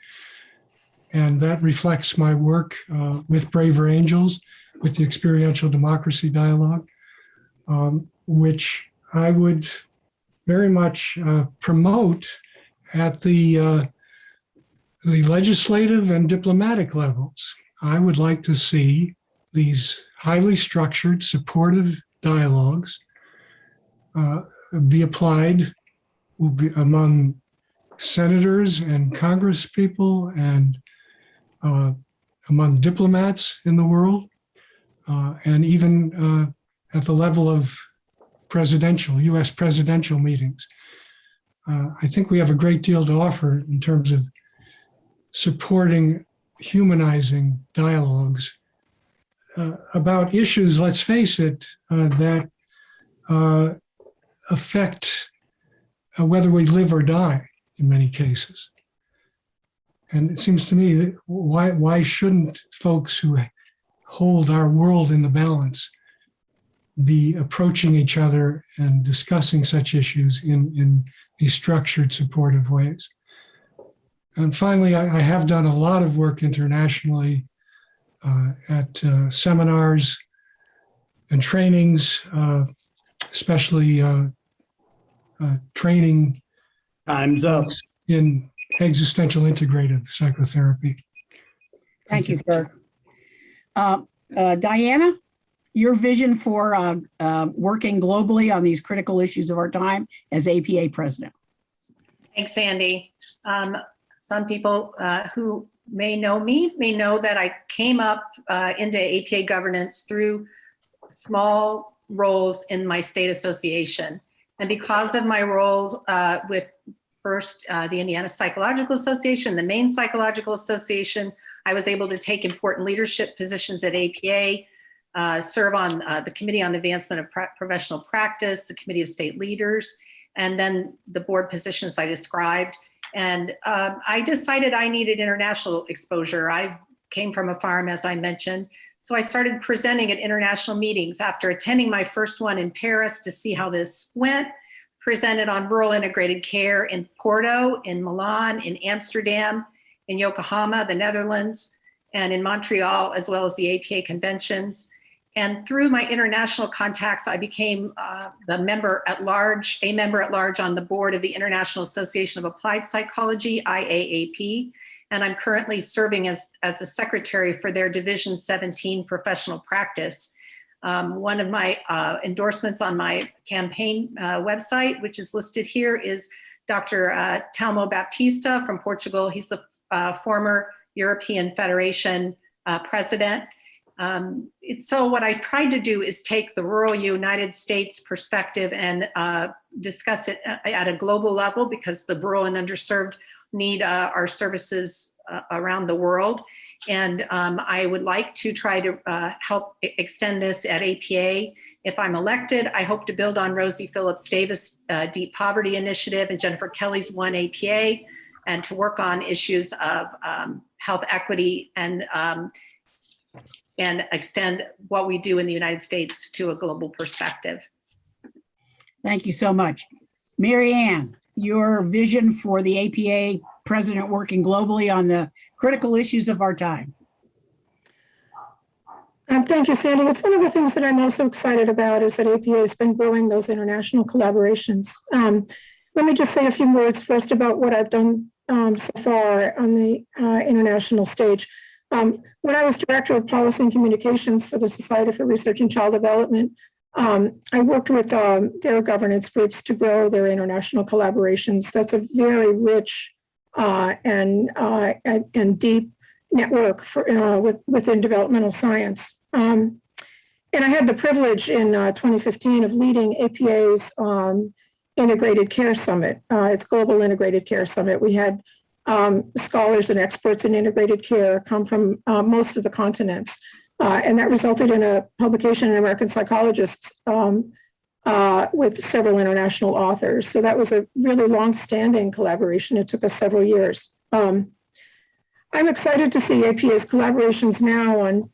And that reflects my work with Braver Angels, with the Experiential Democracy Dialogue, which I would very much promote at the legislative and diplomatic levels. I would like to see these highly structured, supportive dialogues be applied among senators and congresspeople and among diplomats in the world, and even at the level of US presidential meetings. I think we have a great deal to offer in terms of supporting humanizing dialogues about issues, let's face it, that affect whether we live or die in many cases. And it seems to me that why shouldn't folks who hold our world in the balance be approaching each other and discussing such issues in these structured, supportive ways? And finally, I have done a lot of work internationally at seminars and trainings, especially training Time's up. in existential integrative psychotherapy. Thank you, Kirk. Diana, your vision for working globally on these critical issues of our time as APA president. Thanks, Sandy. Some people who may know me may know that I came up into APA governance through small roles in my state association. And because of my roles with first the Indiana Psychological Association, the Maine Psychological Association, I was able to take important leadership positions at APA, serve on the Committee on Advancement of Professional Practice, the Committee of State Leaders, and then the board positions I described. And I decided I needed international exposure. I came from a farm, as I mentioned. So I started presenting at international meetings after attending my first one in Paris to see how this went, presented on rural integrated care in Porto, in Milan, in Amsterdam, in Yokohama, the Netherlands, and in Montreal, as well as the APA conventions. And through my international contacts, I became a member at large on the board of the International Association of Applied Psychology, IAAP. And I'm currently serving as the secretary for their Division 17 professional practice. One of my endorsements on my campaign website, which is listed here, is Dr. Telmo Baptista from Portugal. He's the former European Federation president. So what I tried to do is take the rural United States perspective and discuss it at a global level, because the rural and underserved need our services around the world. And I would like to try to help extend this at APA. If I'm elected, I hope to build on Rosie Phillips Davis' Deep Poverty Initiative and Jennifer Kelly's One APA, and to work on issues of health equity and extend what we do in the United States to a global perspective. Thank you so much. Mary Ann, your vision for the APA president working globally on the critical issues of our time. Thank you, Sandy. It's one of the things that I'm also excited about is that APA has been growing those international collaborations. Let me just say a few words first about what I've done so far on the international stage. When I was Director of Policy and Communications for the Society for Research in Child Development, I worked with their governance groups to grow their international collaborations. That's a very rich and deep network for, within developmental science. And I had the privilege in 2015 of leading APA's Integrated Care Summit, its Global Integrated Care Summit. We had scholars and experts in integrated care come from most of the continents. And that resulted in a publication in American Psychologists with several international authors. So that was a really long-standing collaboration. It took us several years. I'm excited to see APA's collaborations now on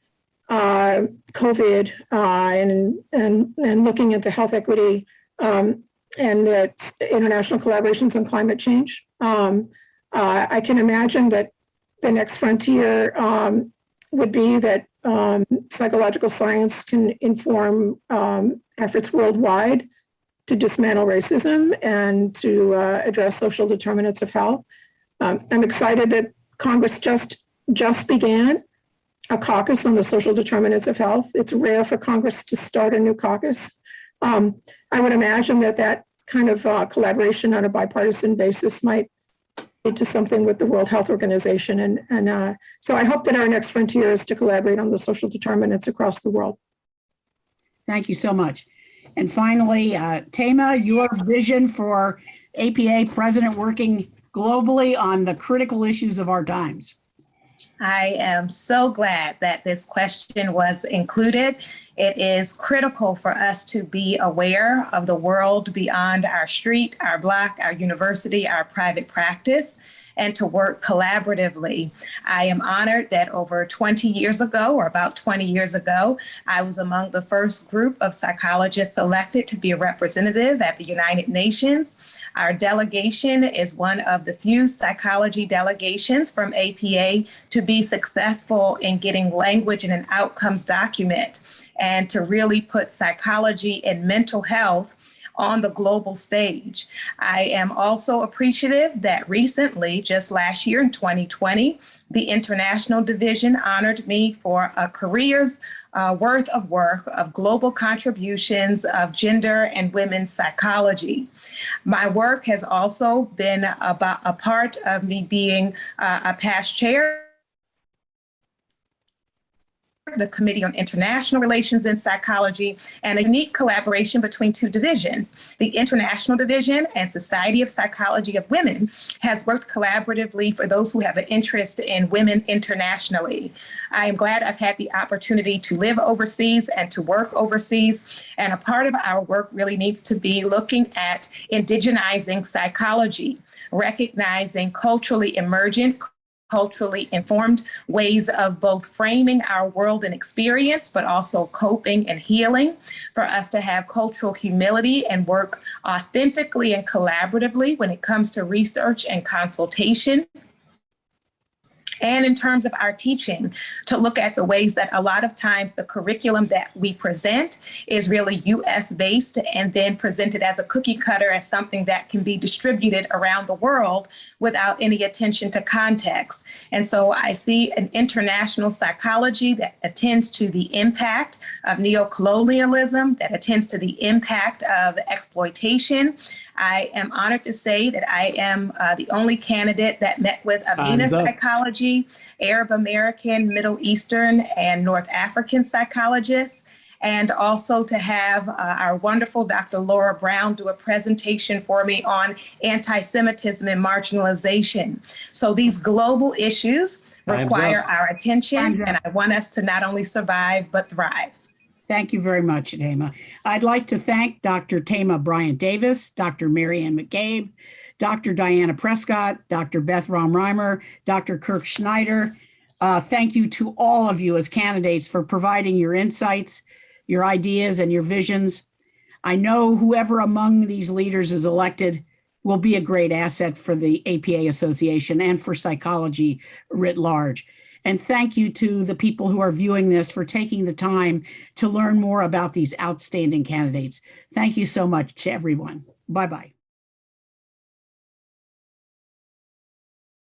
COVID and looking into health equity and its international collaborations on climate change. I can imagine that the next frontier would be that psychological science can inform efforts worldwide to dismantle racism and to address social determinants of health. I'm excited that Congress just began a caucus on the social determinants of health. It's rare for Congress to start a new caucus. I would imagine that kind of collaboration on a bipartisan basis might lead to something with the World Health Organization. And so I hope that our next frontier is to collaborate on the social determinants across the world. Thank you so much. And finally, Tama, your vision for APA president working globally on the critical issues of our times. I am so glad that this question was included. It is critical for us to be aware of the world beyond our street, our block, our university, our private practice, and to work collaboratively. I am honored that over 20 years ago, or about 20 years ago, I was among the first group of psychologists elected to be a representative at the United Nations. Our delegation is one of the few psychology delegations from APA to be successful in getting language in an outcomes document and to really put psychology and mental health on the global stage. I am also appreciative that recently, just last year in 2020, the International Division honored me for a career's worth of work of global contributions of gender and women's psychology. My work has also been about a part of me being a past chair the Committee on International Relations in Psychology, and a unique collaboration between two divisions. The International Division and Society of Psychology of Women has worked collaboratively for those who have an interest in women internationally. I am glad I've had the opportunity to live overseas and to work overseas. And a part of our work really needs to be looking at indigenizing psychology, recognizing culturally emergent, culturally informed ways of both framing our world and experience, but also coping and healing, for us to have cultural humility and work authentically and collaboratively when it comes to research and consultation. And in terms of our teaching, to look at the ways that a lot of times the curriculum that we present is really US based and then presented as a cookie cutter, as something that can be distributed around the world without any attention to context. And so I see an international psychology that attends to the impact of neocolonialism, that attends to the impact of exploitation. I am honored to say that I am the only candidate that met with Avena psychology, Arab American, Middle Eastern, and North African psychologists, and also to have our wonderful Dr. Laura Brown do a presentation for me on anti-Semitism and marginalization. So these global issues require our attention, and I want us to not only survive, but thrive. Thank you very much, Tama. I'd like to thank Dr. Tama Bryant Davis, Dr. Marianne McCabe, Dr. Diana Prescott, Dr. Beth Romreimer, Dr. Kirk Schneider. Thank you to all of you as candidates for providing your insights, your ideas, and your visions. I know whoever among these leaders is elected will be a great asset for the APA Association and for psychology writ large. And thank you to the people who are viewing this for taking the time to learn more about these outstanding candidates. Thank you so much to everyone. Bye-bye.